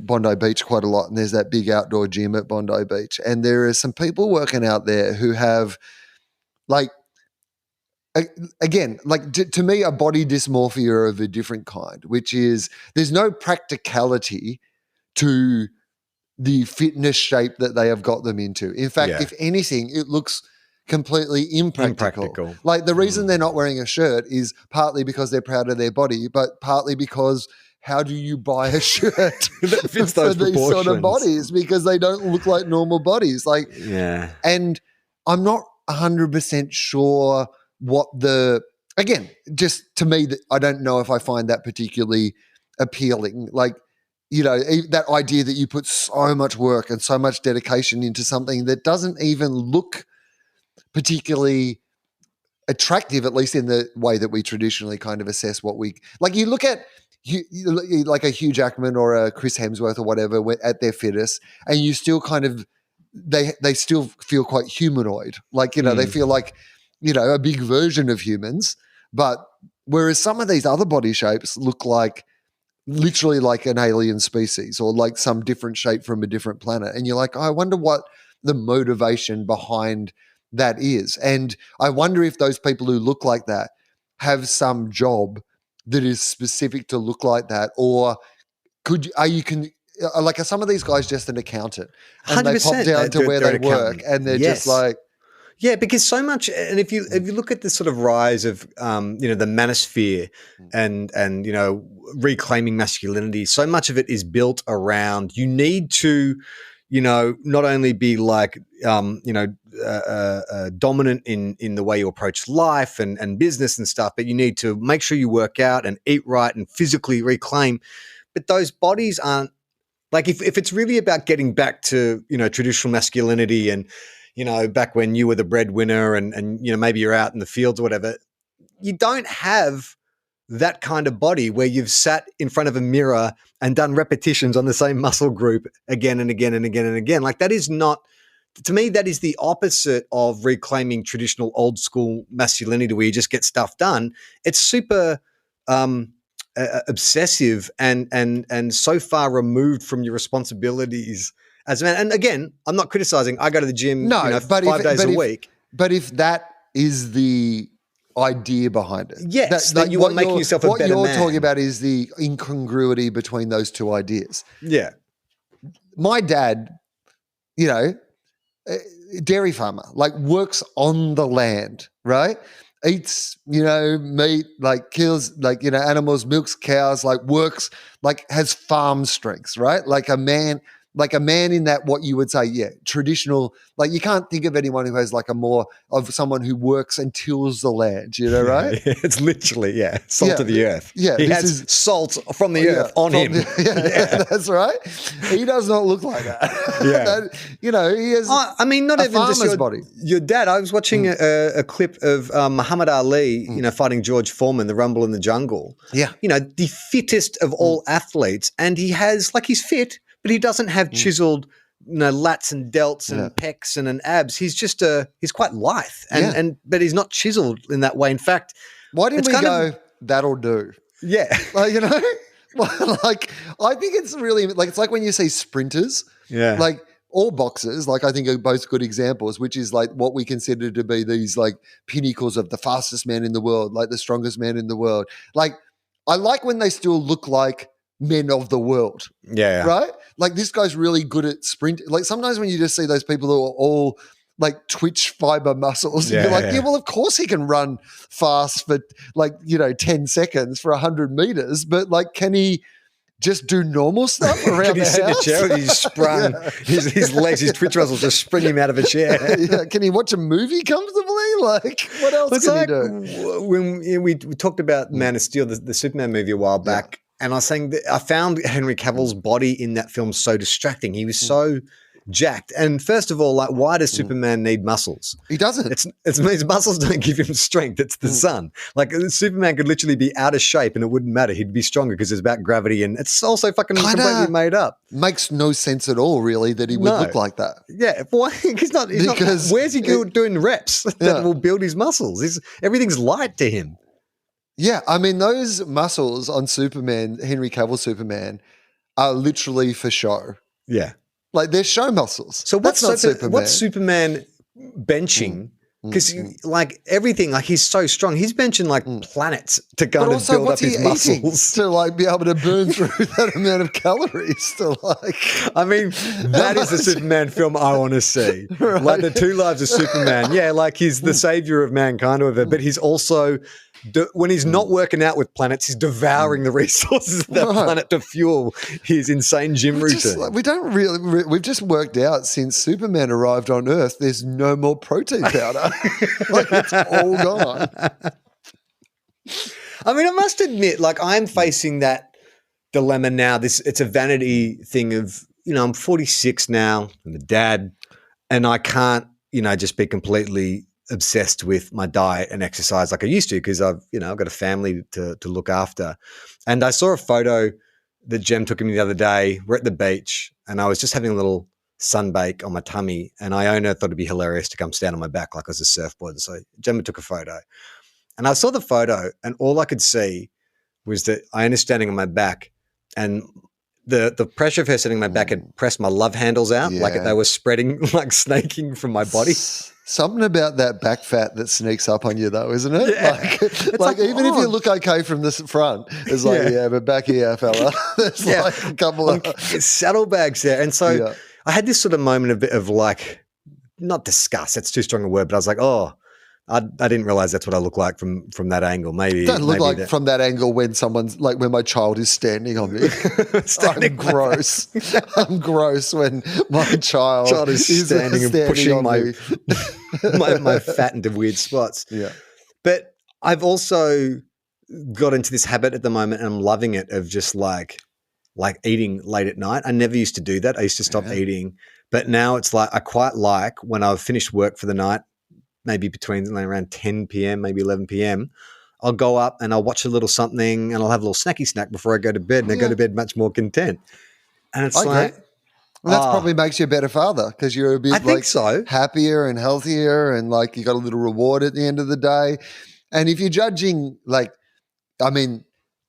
Bondi Beach quite a lot, and there's that big outdoor gym at Bondi Beach, and there are some people working out there who have like, again, like to me, a body dysmorphia of a different kind, which is there's no practicality to the fitness shape that they have got them into. In fact, if anything, it looks completely impractical. Like the reason they're not wearing a shirt is partly because they're proud of their body, but partly because how do you buy a shirt that fits for those these sort of bodies, because they don't look like normal bodies. Like, and I'm not 100% sure what again, just to me, I don't know if I find that particularly appealing. Like, that idea that you put so much work and so much dedication into something that doesn't even look particularly attractive, at least in the way that we traditionally kind of assess what we like. You look at like a Hugh Jackman or a Chris Hemsworth or whatever at their fittest, and you still kind of they still feel quite humanoid. Like, they feel like a big version of humans. But whereas some of these other body shapes look like literally like an alien species or like some different shape from a different planet, and you're like, oh, I wonder what the motivation behind that is. And I wonder if those people who look like that have some job that is specific to look like that, or are some of these guys just an accountant and they pop down to where they work and they're just like, yeah, because so much, and if you look at the sort of rise of the manosphere and reclaiming masculinity, so much of it is built around you need to not only be like dominant in the way you approach life and business and stuff, but you need to make sure you work out and eat right and physically reclaim. But those bodies aren't like if it's really about getting back to traditional masculinity and back when you were the breadwinner and maybe you're out in the fields or whatever, you don't have that kind of body where you've sat in front of a mirror and done repetitions on the same muscle group again and again and again and again. Like that is not, to me, that is the opposite of reclaiming traditional old school masculinity where you just get stuff done. It's super obsessive and so far removed from your responsibilities as a man. And again, I'm not criticizing. I go to the gym 5 days a week. But if that is the idea behind it. Yes, that you are making yourself a better man. What you're talking about is the incongruity between those two ideas. Yeah. My dad, dairy farmer, like works on the land, right? Eats, meat, like kills, like, animals, milks cows, like works, like has farm strengths, right? Like a man in that, what you would say, traditional, like you can't think of anyone who has like someone who works and tills the land, right? It's literally, salt of the earth. Yeah. He has salt from the earth on him. That's right. He does not look like that. Yeah. He has not even just your body. Your dad, I was watching a clip of Muhammad Ali, fighting George Foreman, the Rumble in the Jungle. Yeah. The fittest of all athletes. And he has, like, he's fit, but he doesn't have chiseled, lats and delts and pecs and abs. He's just he's quite lithe, but he's not chiseled in that way. In fact, why didn't we go? That'll do. Yeah, like, like I think it's really like it's like when you see sprinters, like or boxers. Like I think are both good examples, which is like what we consider to be these like pinnacles of the fastest man in the world, like the strongest man in the world. Like I like when they still look like men of the world. Yeah. Right? Like this guy's really good at sprint. Like sometimes when you just see those people who are all like twitch fiber muscles, you're like, well, of course he can run fast for 10 seconds for 100 meters, but like, can he just do normal stuff around the house? Can he sit in a chair and he's sprung, his legs, his twitch muscles just spring him out of a chair? Can he watch a movie comfortably? Like, what else can he do? When we talked about Man of Steel, the Superman movie a while back, and I was saying that I found Henry Cavill's body in that film so distracting. He was so jacked. And first of all, like, why does Superman need muscles? He doesn't. It's his muscles don't give him strength. It's the sun. Like Superman could literally be out of shape and it wouldn't matter. He'd be stronger because it's about gravity, and it's also fucking completely made up. Makes no sense at all, really, that he would look like that. Yeah, why? He's not. Where's he doing reps that will build his muscles? Everything's light to him. Yeah, I mean, those muscles on Superman, Henry Cavill Superman, are literally for show. Yeah. Like, they're show muscles. So That's not Superman. What's Superman benching? Because like everything, like he's so strong. He's benching like planets to kind of build up his muscles. To like be able to burn through that amount of calories to like. I mean, that is a Superman film I want to see. Right. Like the Two Lives of Superman. Yeah, like he's the savior of mankind or whatever, but he's also, when he's not working out with planets, he's devouring the resources of that planet to fuel his insane gym routine. We've just worked out since Superman arrived on Earth, there's no more protein powder. Like, it's all gone. I mean, I must admit, like, I'm facing that dilemma now. It's a vanity thing of, I'm 46 now, I'm a dad, and I can't, just be completely obsessed with my diet and exercise like I used to, because I've got a family to look after. And I saw a photo that Jem took of me the other day. We're at the beach and I was just having a little sunbake on my tummy, and Iona thought it'd be hilarious to come stand on my back like I was a surfboard. And so Gemma took a photo, and I saw the photo, and all I could see was that Iona's standing on my back, and the pressure of her sitting on my back had pressed my love handles out, like they were spreading, like snaking from my body. Something about that back fat that sneaks up on you, though, isn't it? Yeah. Like even if you look okay from the front, it's like, but back here, fella. There's like a couple of saddlebags there. And so I had this sort of moment of like, not disgust, that's too strong a word, but I was like, I didn't realize that's what I look like from that angle. Maybe don't look like from that angle when someone's like when my child is standing on me. I'm gross. I'm gross when my child is standing and pushing my my fat into weird spots. Yeah, but I've also got into this habit at the moment, and I'm loving it, of just like eating late at night. I never used to do that. I used to stop eating, but now it's like I quite like when I've finished work for the night, maybe between around 10 p.m., maybe 11 p.m., I'll go up and I'll watch a little something and I'll have a little snacky snack before I go to bed, and I go to bed much more content. And it's like... Well, that probably makes you a better father, because you're a bit happier and healthier, and like you got a little reward at the end of the day. And if you're judging, to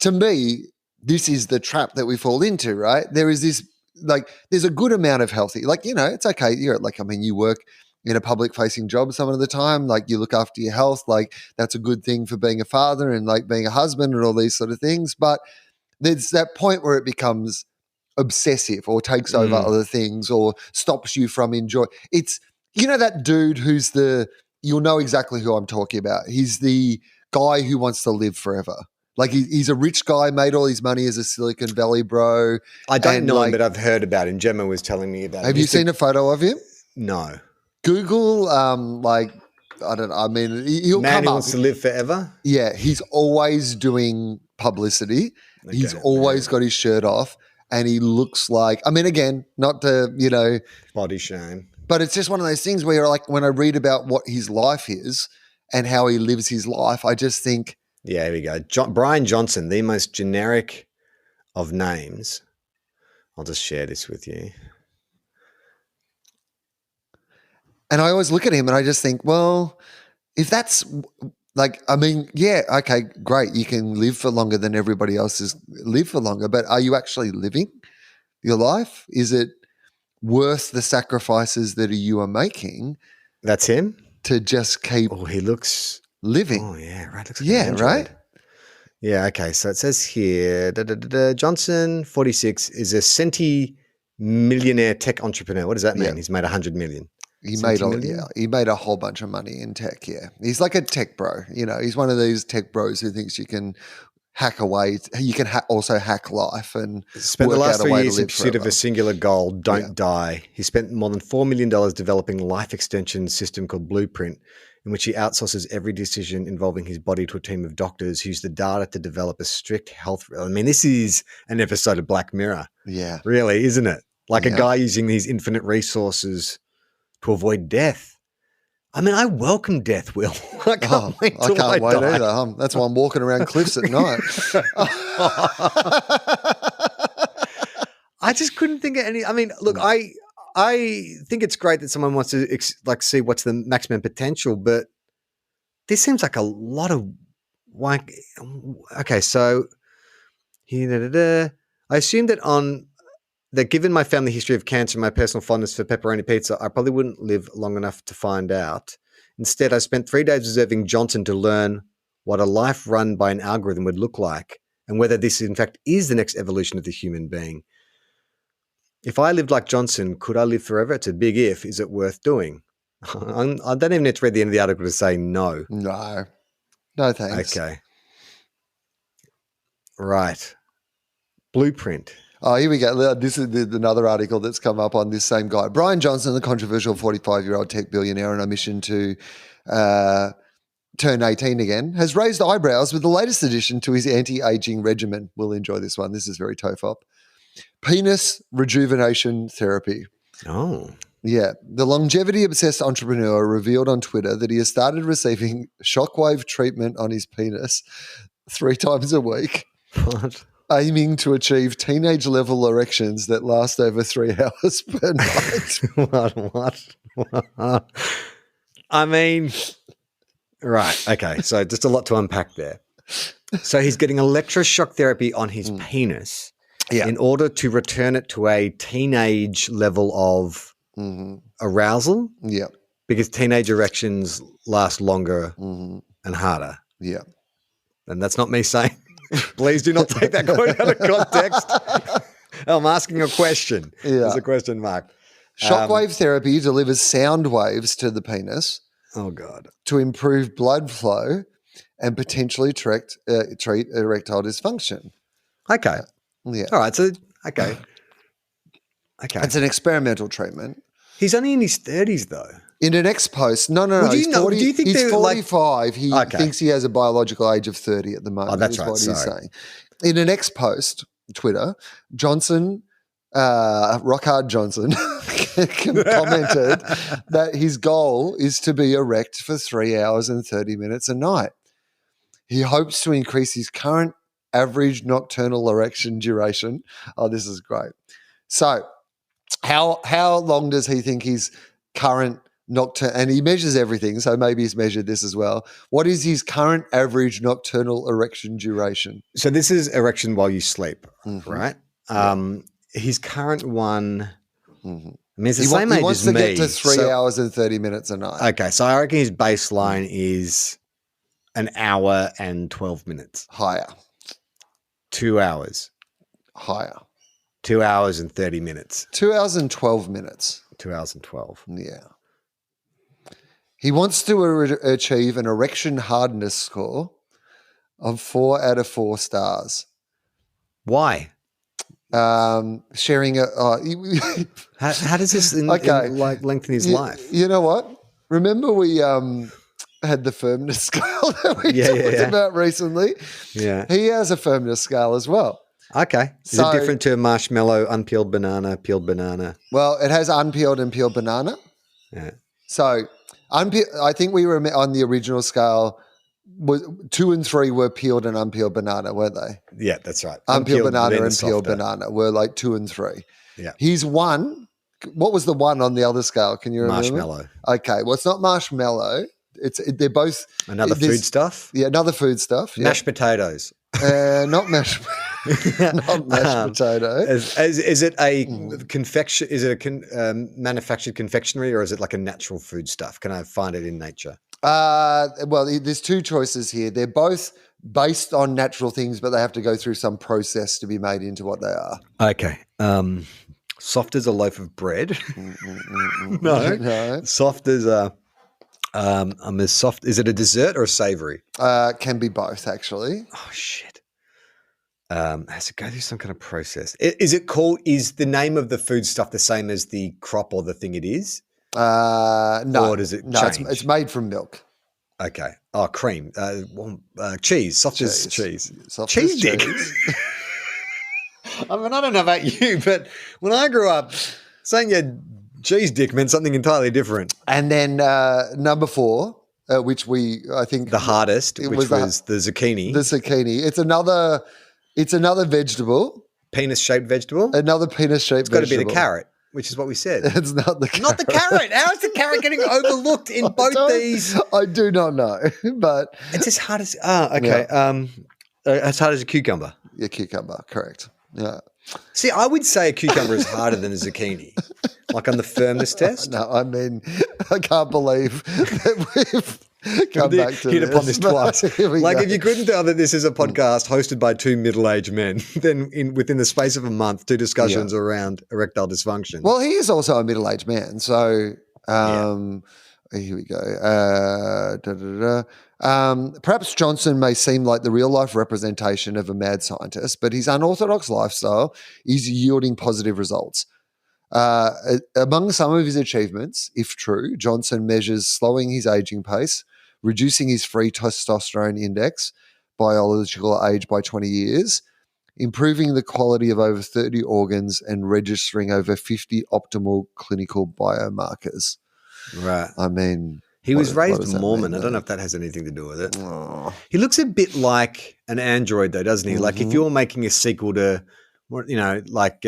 me, this is the trap that we fall into, right? There is this, there's a good amount of healthy, it's okay. You work in a public-facing job some of the time, you look after your health, that's a good thing for being a father and being a husband and all these sort of things. But there's that point where it becomes obsessive or takes over other things or stops you from enjoying. It's, that dude who's you'll know exactly who I'm talking about. He's the guy who wants to live forever. He's a rich guy, made all his money as a Silicon Valley bro. I don't know him, but I've heard about him. Gemma was telling me about him. Have you seen a photo of him? No. Google, I don't know. I mean, he'll Man come who up. wants to live forever? Yeah, he's always doing publicity. Okay, he's always got his shirt off, and he looks like, again, not to, body shame. But it's just one of those things where you're when I read about what his life is and how he lives his life, I just think. Yeah, here we go. Brian Johnson, the most generic of names. I'll just share this with you. And I always look at him and I just think, well, if that's okay, great. You can live for longer than everybody else has lived for longer, but are you actually living your life? Is it worth the sacrifices that you are making? That's him? To just keep he looks living. Oh, yeah, right. Looks like right? Yeah, okay. So it says here, Johnson, 46, is a centi-millionaire tech entrepreneur. What does that mean? Yeah. He's made 100 million. He made a whole bunch of money in tech, yeah. He's like a tech bro, he's one of these tech bros who thinks you can hack away. You can also hack life and spent the last 3 years in pursuit of a singular goal, don't die. He spent more than $4 million developing a life extension system called Blueprint, in which he outsources every decision involving his body to a team of doctors who use the data to develop a strict health. This is an episode of Black Mirror. Yeah. Really, isn't it? A guy using these infinite resources to avoid death. I welcome death, Will. I can't wait till I wait die. Either. That's why I'm walking around cliffs at night. I just couldn't think of any. Look, I think it's great that someone wants to see what's the maximum potential, but this seems like a lot of why? Okay, so I assume that given my family history of cancer and my personal fondness for pepperoni pizza, I probably wouldn't live long enough to find out. Instead, I spent 3 days observing Johnson to learn what a life run by an algorithm would look like and whether this, in fact, is the next evolution of the human being. If I lived like Johnson, could I live forever? It's a big if. Is it worth doing? I don't even need to read the end of the article to say no. No. No, thanks. Okay. Right. Blueprint. Oh, here we go. This is another article that's come up on this same guy. Brian Johnson, the controversial 45-year-old tech billionaire on a mission to turn 18 again, has raised eyebrows with the latest addition to his anti-aging regimen. We'll enjoy this one. This is very TOFOP. Penis rejuvenation therapy. Oh. Yeah. The longevity-obsessed entrepreneur revealed on Twitter that he has started receiving shockwave treatment on his penis 3 times a week. What? Aiming to achieve teenage-level erections that last over 3 hours per night. What? I mean, right. Okay. So just a lot to unpack there. So he's getting electroshock therapy on his penis in order to return it to a teenage level of arousal. Yeah. Because teenage erections last longer and harder. Yeah. And that's not me saying. Please do not take that quote out of context. I'm asking a question. Yeah. There's a question mark. Shockwave therapy delivers sound waves to the penis. Oh, God. To improve blood flow and potentially treat erectile dysfunction. Okay. Yeah. All right. So, okay. Okay. It's an experimental treatment. He's only in his 30s, though. In an ex-post, no. He's 40, do you think he's 45. He thinks he has a biological age of 30 at the moment. Oh, that's right. What he's saying. In an ex-post, Twitter, Johnson, Rockhard Johnson, commented that his goal is to be erect for 3 hours and 30 minutes a night. He hopes to increase his current average nocturnal erection duration. Oh, this is great. So how long does he think his current nocturnal, and he measures everything, so maybe he's measured this as well. What is his current average nocturnal erection duration? So this is erection while you sleep, right? His current one, I mean, it's the same age as me. He wants to get to 3 hours and 30 minutes a night. Okay, so I reckon his baseline is an hour and 12 minutes. Higher. 2 hours. Higher. 2 hours and 30 minutes. 2 hours and 12 minutes. 2 hours and 12. Yeah. He wants to achieve an erection hardness score of 4 out of 4 stars. Why? Sharing a. How does this lengthen his life? You know what? Remember we had the firmness scale that we talked about recently? Yeah. He has a firmness scale as well. Okay. Is it different to a marshmallow, unpeeled banana, peeled banana? Well, it has unpeeled and peeled banana. Yeah. So I think we were on the original scale. 2 and 3 were peeled and unpeeled banana, weren't they? Yeah, that's right. Unpeeled banana and peeled banana were like 2 and 3. Yeah. He's 1. What was the 1 on the other scale? Can you remember? Marshmallow. Okay. Well, it's not marshmallow. They're both another food stuff. Yeah, another food stuff. Mashed potatoes. Not mashed. Not mashed potato. Is it a confection? Is it a manufactured confectionery, or is it like a natural food stuff? Can I find it in nature? Well, there's 2 choices here. They're both based on natural things, but they have to go through some process to be made into what they are. Okay. Soft as a loaf of bread. No. Soft as a. As soft. Is it a dessert or a savory? Can be both, actually. Oh shit. Has it go through some kind of process? Is the name of the food stuff the same as the crop or the thing it is? No. Or does it change? It's made from milk. Okay. Oh, cream. Cheese. Soft as cheese. Cheese dick. I mean, I don't know about you, but when I grew up, saying your cheese dick meant something entirely different. And then number 4, which I think the hardest, which was the zucchini. The zucchini. It's another vegetable. Penis-shaped vegetable. Another penis-shaped vegetable. It's got to be the carrot. which is what we said. It's not the carrot. Not the carrot. How is the carrot getting overlooked in both these? I do not know, but it's as hard as okay. Yeah. As hard as a cucumber. Yeah, cucumber, correct. Yeah. See, I would say a cucumber is harder than a zucchini, like on the firmness test. No, I mean, I can't believe that we've come back to hit upon this twice. Like, go. if you couldn't tell that this is a podcast hosted by two middle-aged men, then within the space of a month, two discussions around erectile dysfunction. Well, he is also a middle-aged man, so here we go. Perhaps Johnson may seem like the real-life representation of a mad scientist, but his unorthodox lifestyle is yielding positive results. Among some of his achievements, if true, Johnson measures slowing his aging pace, reducing his free testosterone index, biological age by 20 years, improving the quality of over 30 organs, and registering over 50 optimal clinical biomarkers. Right. I mean, he was raised Mormon. I don't know if that has anything to do with it. Oh. He looks a bit like an android, though, doesn't he? Mm-hmm. Like if you're making a sequel to, like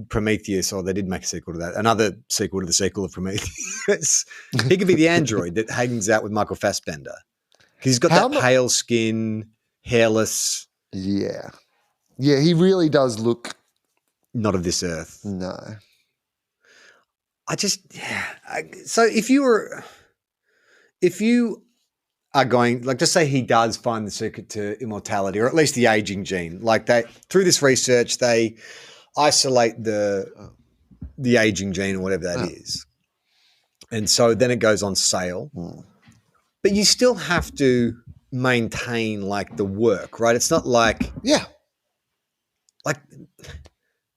Prometheus, or they did make a sequel to that, another sequel to the sequel of Prometheus. He could be the android that hangs out with Michael Fassbender because he's got that pale skin, hairless. Yeah. Yeah, he really does look not of this earth. No. So if you are going, like, just say he does find the secret to immortality, or at least the aging gene, like through this research, they isolate the aging gene or whatever that is. And so then it goes on sale, but you still have to maintain like the work, right? It's not like, like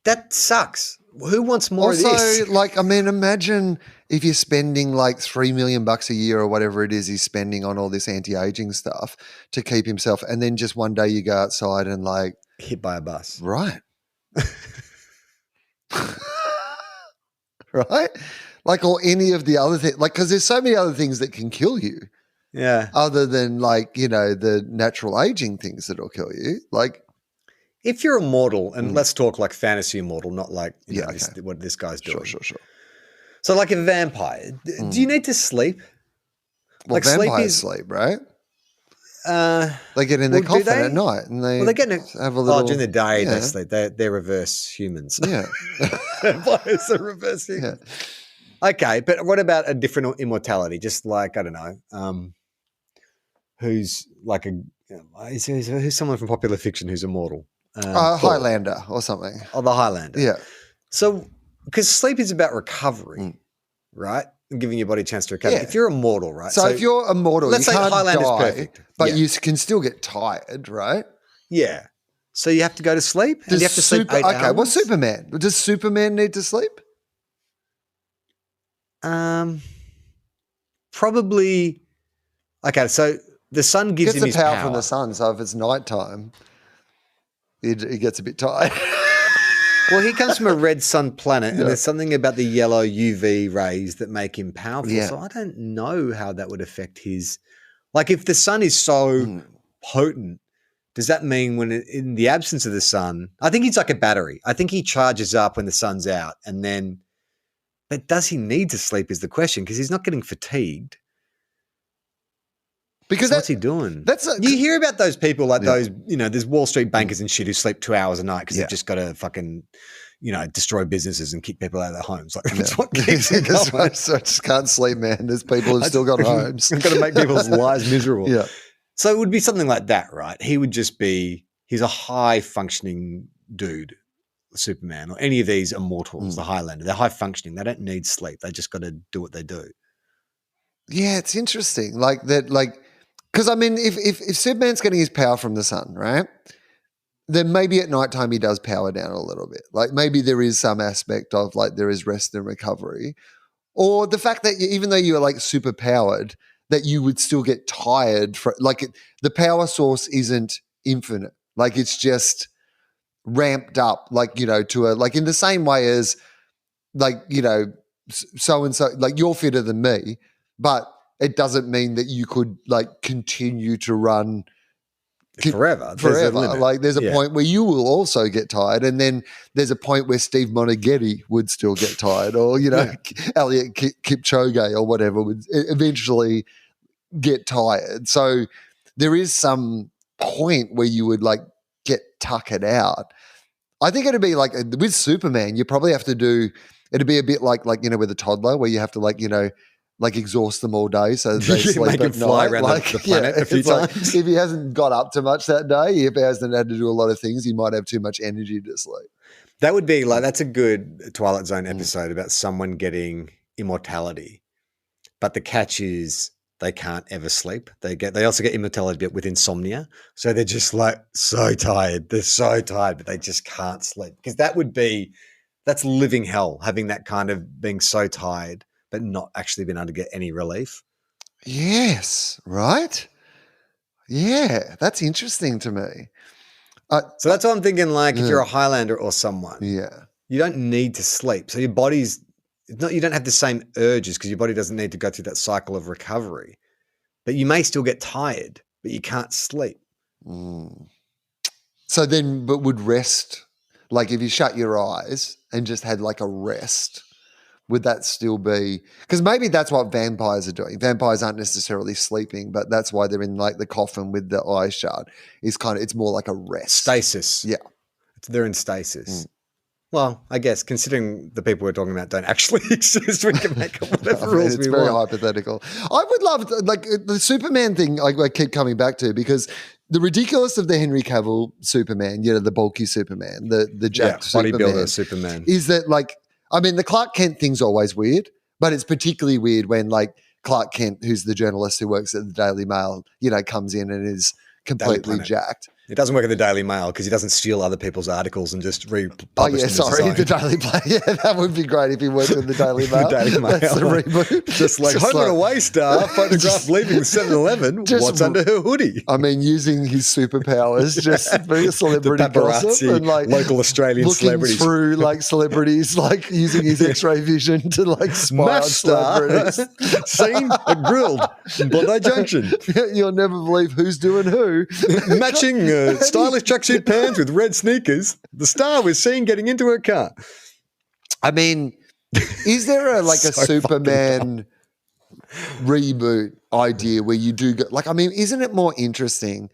that sucks. Who wants more of this? Also, like, I mean, imagine if you're spending like $3 million a year or whatever it is he's spending on all this anti-aging stuff to keep himself, and then just one day you go outside and like hit by a bus, right? Right? Like, or any of the other things, like, because there's so many other things that can kill you. Yeah. Other than like, the natural aging things that'll kill you, like. If you're immortal, and let's talk like fantasy immortal, not like what this guy's doing. Sure. So like a vampire, do you need to sleep? Well, like vampires sleep, right? They get in their coffin at night, and they get have a little. During the day they sleep. They're reverse humans. Yeah, vampires are reverse humans. Yeah. Okay, but what about a different immortality? Just like, I don't know, who's like who's someone from popular fiction who's immortal? Highlander or something. Oh, the Highlander. Yeah. So, because sleep is about recovery, right? And giving your body a chance to recover. Yeah. If you're immortal, right? So if you're immortal, let's you say can't Highlander's die, perfect, but you can still get tired, right? Yeah. So you have to go to sleep? And you have to sleep 8 hours? Okay, what's Superman? Does Superman need to sleep? Probably. Okay, so the sun gives him his power. Gets the power from the sun, so if it's nighttime, he gets a bit tired. Well, he comes from a red sun planet, and there's something about the yellow UV rays that make him powerful. Yeah. So I don't know how that would affect his. Like, if the sun is so potent, does that mean when in the absence of the sun? I think he's like a battery. I think he charges up when the sun's out, and then. But does he need to sleep? Is the question, because he's not getting fatigued. Because what's he doing? You hear about those people like those, there's Wall Street bankers and shit who sleep 2 hours a night because they've just got to fucking, destroy businesses and kick people out of their homes. Like, that's what keeps them going. So I just can't sleep, man. There's people who've still got homes. I've got to make people's lives miserable. Yeah. So it would be something like that, right? He's a high functioning dude, Superman, or any of these immortals, the Highlander. They're high functioning. They don't need sleep. They just got to do what they do. Yeah, it's interesting. Like that, because, I mean, if Superman's getting his power from the sun, right, then maybe at nighttime he does power down a little bit. Like, maybe there is some aspect of, like, there is rest and recovery. Or the fact that even though you're, like, super powered, that you would still get tired. The power source isn't infinite. Like, it's just ramped up, to in the same way as, so-and-so, like, you're fitter than me, but it doesn't mean that you could continue to run forever. Like there's a point where you will also get tired, and then there's a point where Steve Monaghetti would still get tired, or Elliot Kipchoge or whatever would eventually get tired. So there is some point where you would like get tuckered out. I think it'd be like with Superman, you probably have to do. It'd be a bit like with a toddler where you have to like exhaust them all day so they sleep make at him fly night. around the planet a few times. If he hasn't got up to much that day, if he hasn't had to do a lot of things, he might have too much energy to sleep. That would be that's a good Twilight Zone episode about someone getting immortality. But the catch is they can't ever sleep. They also get immortality with insomnia. So they're just like so tired. They're so tired, but they just can't sleep. Because that's living hell, having that kind of being so tired but not actually being able to get any relief. Yes, right? Yeah, that's interesting to me. So that's what I'm thinking, if you're a Highlander or someone, you don't need to sleep. So your body's you don't have the same urges because your body doesn't need to go through that cycle of recovery. But you may still get tired, but you can't sleep. So then, but would rest, like if you shut your eyes and just had like a rest, would that still be, because maybe that's what vampires are doing. Vampires aren't necessarily sleeping, but that's why they're in like the coffin with the eyes shut. It's more like a rest. Stasis. Yeah. They're in stasis. Well, I guess considering the people we're talking about don't actually exist, we can make up whatever rules we want. It's very hypothetical. I would love, like the Superman thing, I keep coming back to, because the ridiculous of the Henry Cavill Superman, the bulky Superman, the jacked bodybuilder Superman, is that the Clark Kent thing's always weird, but it's particularly weird when Clark Kent, who's the journalist who works at the Daily Mail, comes in and is completely jacked. It doesn't work at the Daily Mail because he doesn't steal other people's articles and just republish them. The Daily Mail. Yeah, that would be great if he worked with the Daily Mail. The Daily Mail. That's the reboot. Just home and away star, photograph leaving 7-Eleven. What's under her hoodie? Using his superpowers just for celebrity gossip and local Australian celebrities. Looking through celebrities, using his X-ray vision to spy on celebrities. Seen grilled in Bondi Junction. You'll never believe who's doing who. Matching stylish tracksuit pants with red sneakers. The star was seen getting into her car. Is there a Superman reboot idea where you do go, isn't it more interesting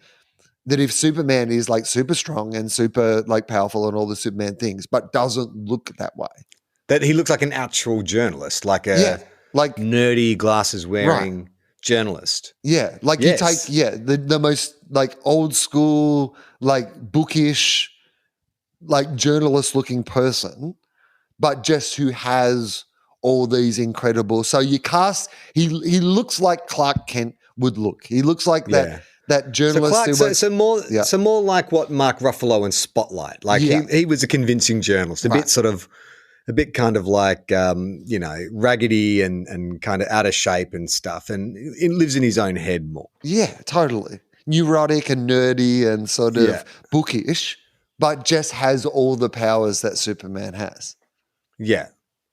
that if Superman is super strong and super powerful and all the Superman things, but doesn't look that way? That he looks like an actual journalist, nerdy glasses wearing journalist. Yeah, you take the most old school, bookish, journalist looking person, but just who has all these incredible. So you cast he looks like Clark Kent would look. He looks like that journalist. So more like what Mark Ruffalo in Spotlight. He was a convincing journalist, a bit kind of raggedy and kind of out of shape and stuff, and it lives in his own head more. Yeah, totally. Neurotic and nerdy and sort of bookish, but just has all the powers that Superman has. Yeah,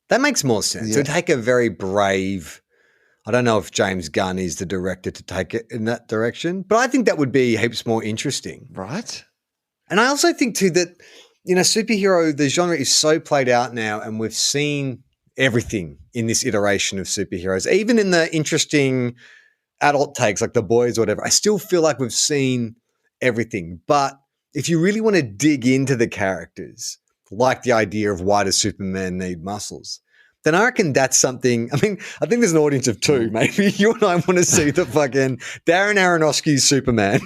that makes more sense. Yeah. It would take a very brave, I don't know if James Gunn is the director to take it in that direction, but I think that would be heaps more interesting. Right. And I also think too that, superhero, the genre is so played out now, and we've seen everything in this iteration of superheroes, even in the interesting adult takes like The Boys or whatever. I still feel like we've seen everything. But if you really want to dig into the characters, like the idea of why does Superman need muscles, then I reckon that's something. I think there's an audience of two. Maybe you and I want to see the fucking Darren Aronofsky's Superman,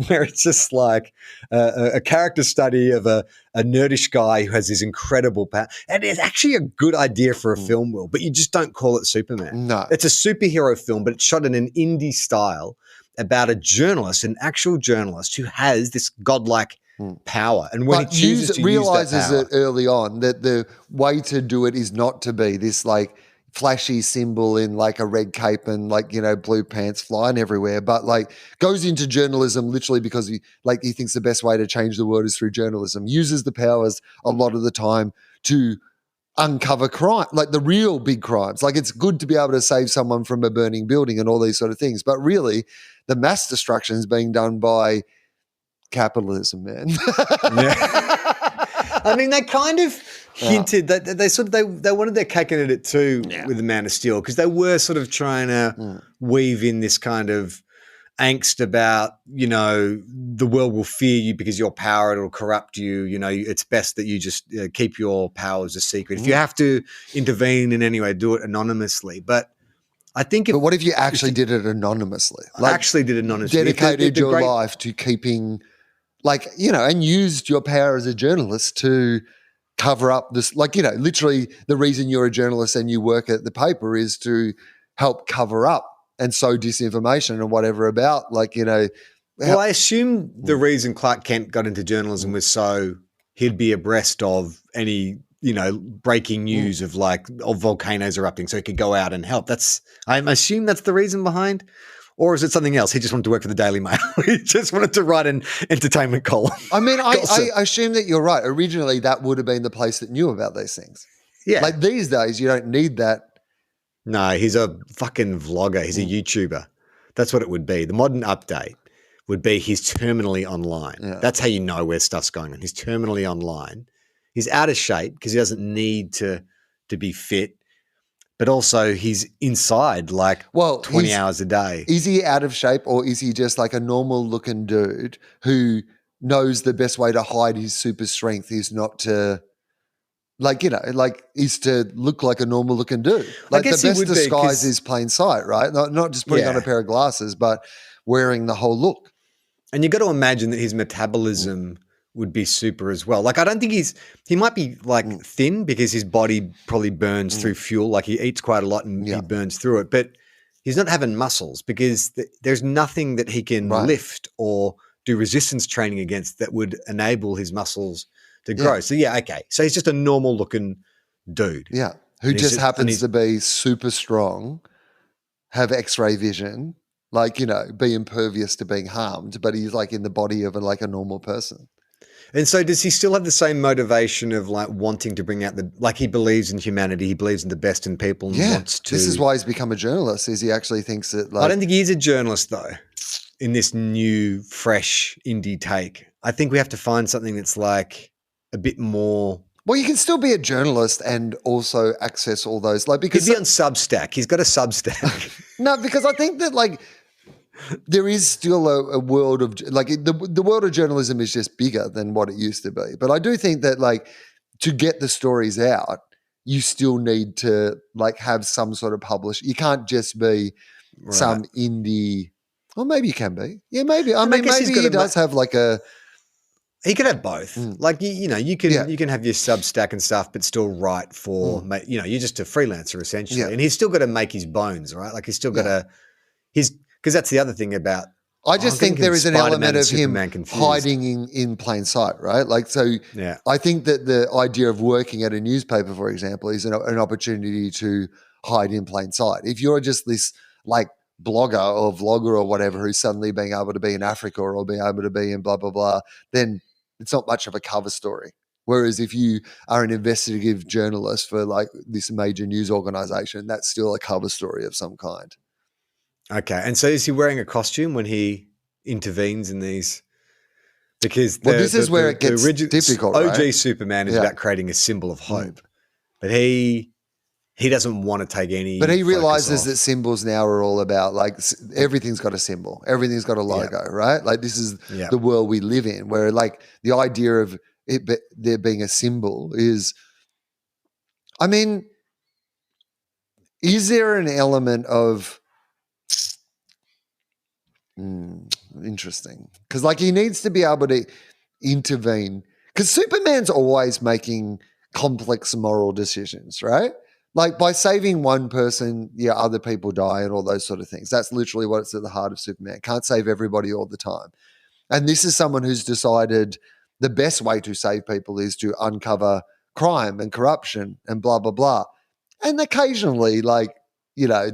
where it's just a character study of a nerdish guy who has this incredible power. And it's actually a good idea for a film, Will, but you just don't call it Superman. No. It's a superhero film, but it's shot in an indie style about a journalist, an actual journalist who has this godlike power, and when he chooses to realizes use that power, it early on that the way to do it is not to be this flashy symbol in a red cape and blue pants flying everywhere, but goes into journalism literally because he thinks the best way to change the world is through journalism. Uses the powers a lot of the time to uncover crime, the real big crimes. It's good to be able to save someone from a burning building and all these sort of things, but really the mass destruction is being done by capitalism, man. I mean, they kind of hinted that they wanted their cake and eat it too with the Man of Steel, because they were sort of trying to weave in this kind of angst about, you know, the world will fear you because your power, it'll corrupt you. You know, it's best that you just keep your powers a secret. If you have to intervene in any way, do it anonymously. But I think but what if you actually did it anonymously? Like, actually did it anonymously. Dedicated your life to keeping, like, you know, and used your power as a journalist to cover up this, like, you know, literally the reason you're a journalist and you work at the paper is to help cover up and sow disinformation and whatever about, like, you know. Well, I assume the reason Clark Kent got into journalism was so he'd be abreast of any, you know, breaking news of volcanoes erupting, so he could go out and help. I assume that's the reason behind. Or is it something else? He just wanted to work for the Daily Mail. He just wanted to write an entertainment column. I mean, I assume that you're right. Originally, that would have been the place that knew about these things. Yeah. Like these days, you don't need that. No, he's a fucking vlogger. He's a YouTuber. That's what it would be. The modern update would be he's terminally online. Yeah. That's how you know where stuff's going on. He's terminally online. He's out of shape because he doesn't need to be fit. But also he's inside 20 hours a day. Is he out of shape, or is he just like a normal looking dude who knows the best way to hide his super strength is not to, like, you know, like, is to look like a normal looking dude? Like, the best disguise is plain sight, right? Not just putting on a pair of glasses, but wearing the whole look. And you got to imagine that his metabolism would be super as well. Like, I don't think he might be like thin because his body probably burns through fuel. Like, he eats quite a lot and he burns through it, but he's not having muscles because there's nothing that he can lift or do resistance training against that would enable his muscles to grow. So okay. So he's just a normal looking dude. Yeah. Who just happens to be super strong, have X-ray vision, like, you know, be impervious to being harmed, but he's like in the body of a normal person. And so does he still have the same motivation of like wanting to bring out he believes in humanity, he believes in the best in people and wants to. This is why he's become a journalist, is he actually thinks that I don't think he is a journalist though, in this new, fresh indie take. I think we have to find something that's like a bit more. Well, you can still be a journalist and also access all those, like, because he'd be on Substack. He's got a Substack. No, because I think that like there is still a world of, like, the world of journalism is just bigger than what it used to be. But I do think that, like, to get the stories out, you still need to like have some sort of publish. You can't just be some indie. Well, maybe you can be. Yeah, maybe. I mean, maybe he does have like a. He could have both. Like, you know, you can have your Substack and stuff, but still write for, you know, you're just a freelancer essentially. Yeah. And he's still got to make his bones, right? Like, he's still got to, because that's the other thing about. I just think there is an element of him hiding in plain sight, right? Like, so I think that the idea of working at a newspaper, for example, is an opportunity to hide in plain sight. If you're just this like blogger or vlogger or whatever who's suddenly being able to be in Africa or being able to be in blah, blah, blah, then it's not much of a cover story. Whereas if you are an investigative journalist for like this major news organization, that's still a cover story of some kind. Okay. And so is he wearing a costume when he intervenes in these? Because this is where it gets difficult, OG right? Superman is about creating a symbol of hope. But he doesn't want to take any. But he realizes that symbols now are all about, like, everything's got a symbol. Everything's got a logo, right? Like, this is the world we live in, where like the idea of it there being a symbol is, I mean, is there an element of interesting? Because like he needs to be able to intervene, because Superman's always making complex moral decisions, right? Like, by saving one person, other people die and all those sort of things. That's literally what's at the heart of Superman. Can't save everybody all the time. And this is someone who's decided the best way to save people is to uncover crime and corruption and blah, blah, blah. And occasionally, like, you know,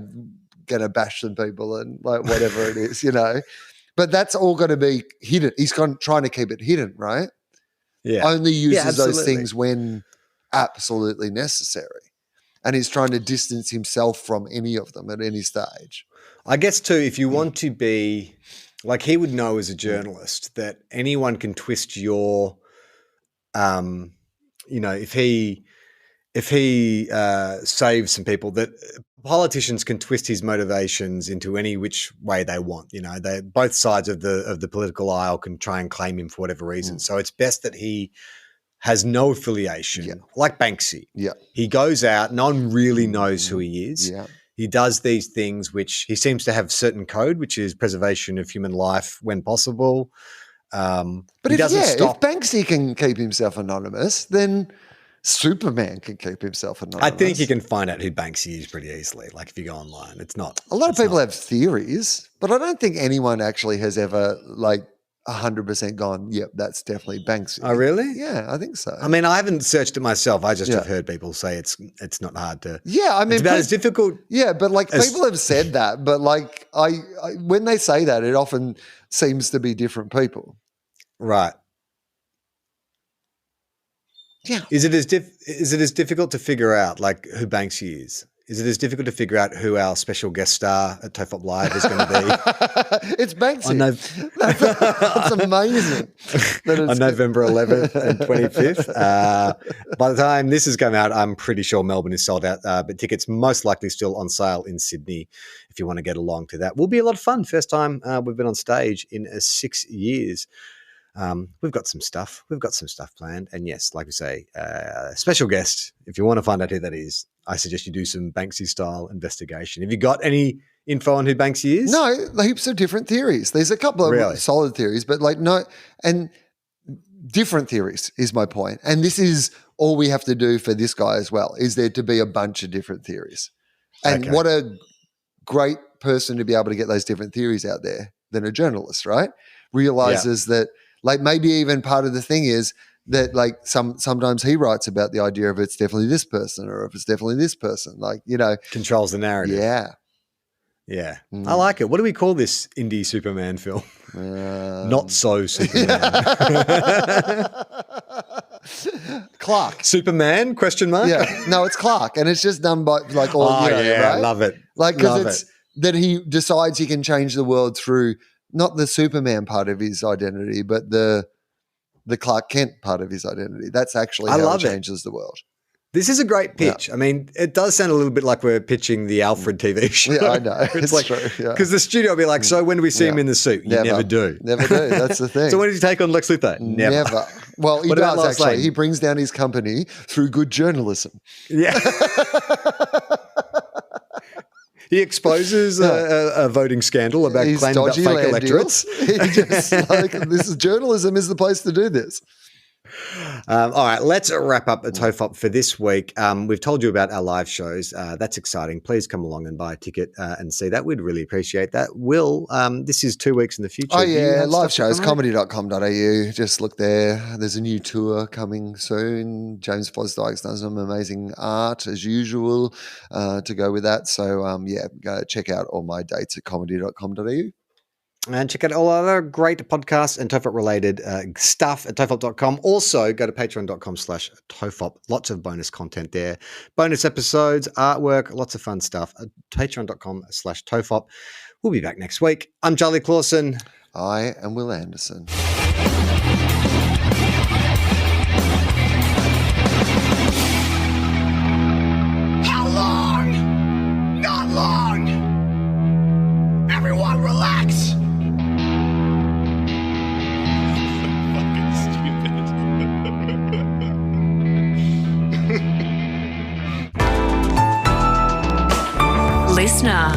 going to bash some people and like whatever it is, you know. But that's all going to be hidden. He's trying to keep it hidden, right? Yeah. Only uses those things when absolutely necessary. And he's trying to distance himself from any of them at any stage. I guess too, if you want to be Like he would know as a journalist that anyone can twist your, if he saves some people, that politicians can twist his motivations into any which way they want. They both sides of the political aisle can try and claim him for whatever reason. So it's best that he has no affiliation, like Banksy. Yeah. He goes out, no one really knows who he is. Yeah. He does these things which he seems to have certain code, which is preservation of human life when possible. But if Banksy can keep himself anonymous, then Superman can keep himself anonymous. I think you can find out who Banksy is pretty easily. Like if you go online, it's not. A lot of people have theories, but I don't think anyone actually has ever 100% gone, yep, that's definitely Banksy. Oh, really? Yeah, I think so. I mean, I haven't searched it myself. I just have heard people say it's not hard to. Yeah, I mean, it's about as difficult. Yeah, but people have said that, but I when they say that, it often seems to be different people. Right. Yeah. Is it as difficult to figure out who Banksy is? Is it as difficult to figure out who our special guest star at TOFOP Live is going to be? It's Banksy. That's amazing. On November 11th and 25th. By the time this has come out, I'm pretty sure Melbourne is sold out, but tickets most likely still on sale in Sydney if you want to get along to that. Will be a lot of fun. First time we've been on stage in 6 years. We've got some stuff. We've got some stuff planned. And yes, like we say, special guest, if you want to find out who that is, I suggest you do some Banksy-style investigation. Have you got any info on who Banksy is? No, heaps of different theories. There's a couple of solid theories, but no, and different theories is my point. And this is all we have to do for this guy as well, is there to be a bunch of different theories. And what a great person to be able to get those different theories out there than a journalist, right? Realizes that maybe even part of the thing is that sometimes he writes about the idea of it's definitely this person or if it's definitely this person, controls the narrative. Yeah. Yeah. I like it. What do we call this indie Superman film? Not so Superman. Clark. Superman? ? Yeah. No, it's Clark. And it's just done by all right? I love it. Because it's that he decides he can change the world through not the Superman part of his identity, but the Clark Kent part of his identity. That's actually how it changes the world. This is a great pitch. Yeah. I mean, it does sound a little bit like we're pitching the Alfred TV show. Yeah, I know. It's true. Because the studio will be like, so when do we see him in the suit? You never do. Never do. That's the thing. So when did you take on Lex Luthor? Never. Well, he does actually. He brings down his company through good journalism. Yeah. He exposes a voting scandal about claiming about fake electorates. Journalism is the place to do this. All right, let's wrap up the TOFOP for this week. We've told you about our live shows. That's exciting. Please come along and buy a ticket and see that. We'd really appreciate that. Will, this is 2 weeks in the future. Oh, yeah, live shows, comedy.com.au. Just look there. There's a new tour coming soon. James Fosdyke's done some amazing art, as usual, to go with that. So, go check out all my dates at comedy.com.au. And check out all other great podcasts and TOFOP-related stuff at TOFOP.com. Also, go to patreon.com/TOFOP. Lots of bonus content there. Bonus episodes, artwork, lots of fun stuff at patreon.com/TOFOP. We'll be back next week. I'm Charlie Clausen. I am Will Anderson. How long? Not long. Everyone relax. Listener.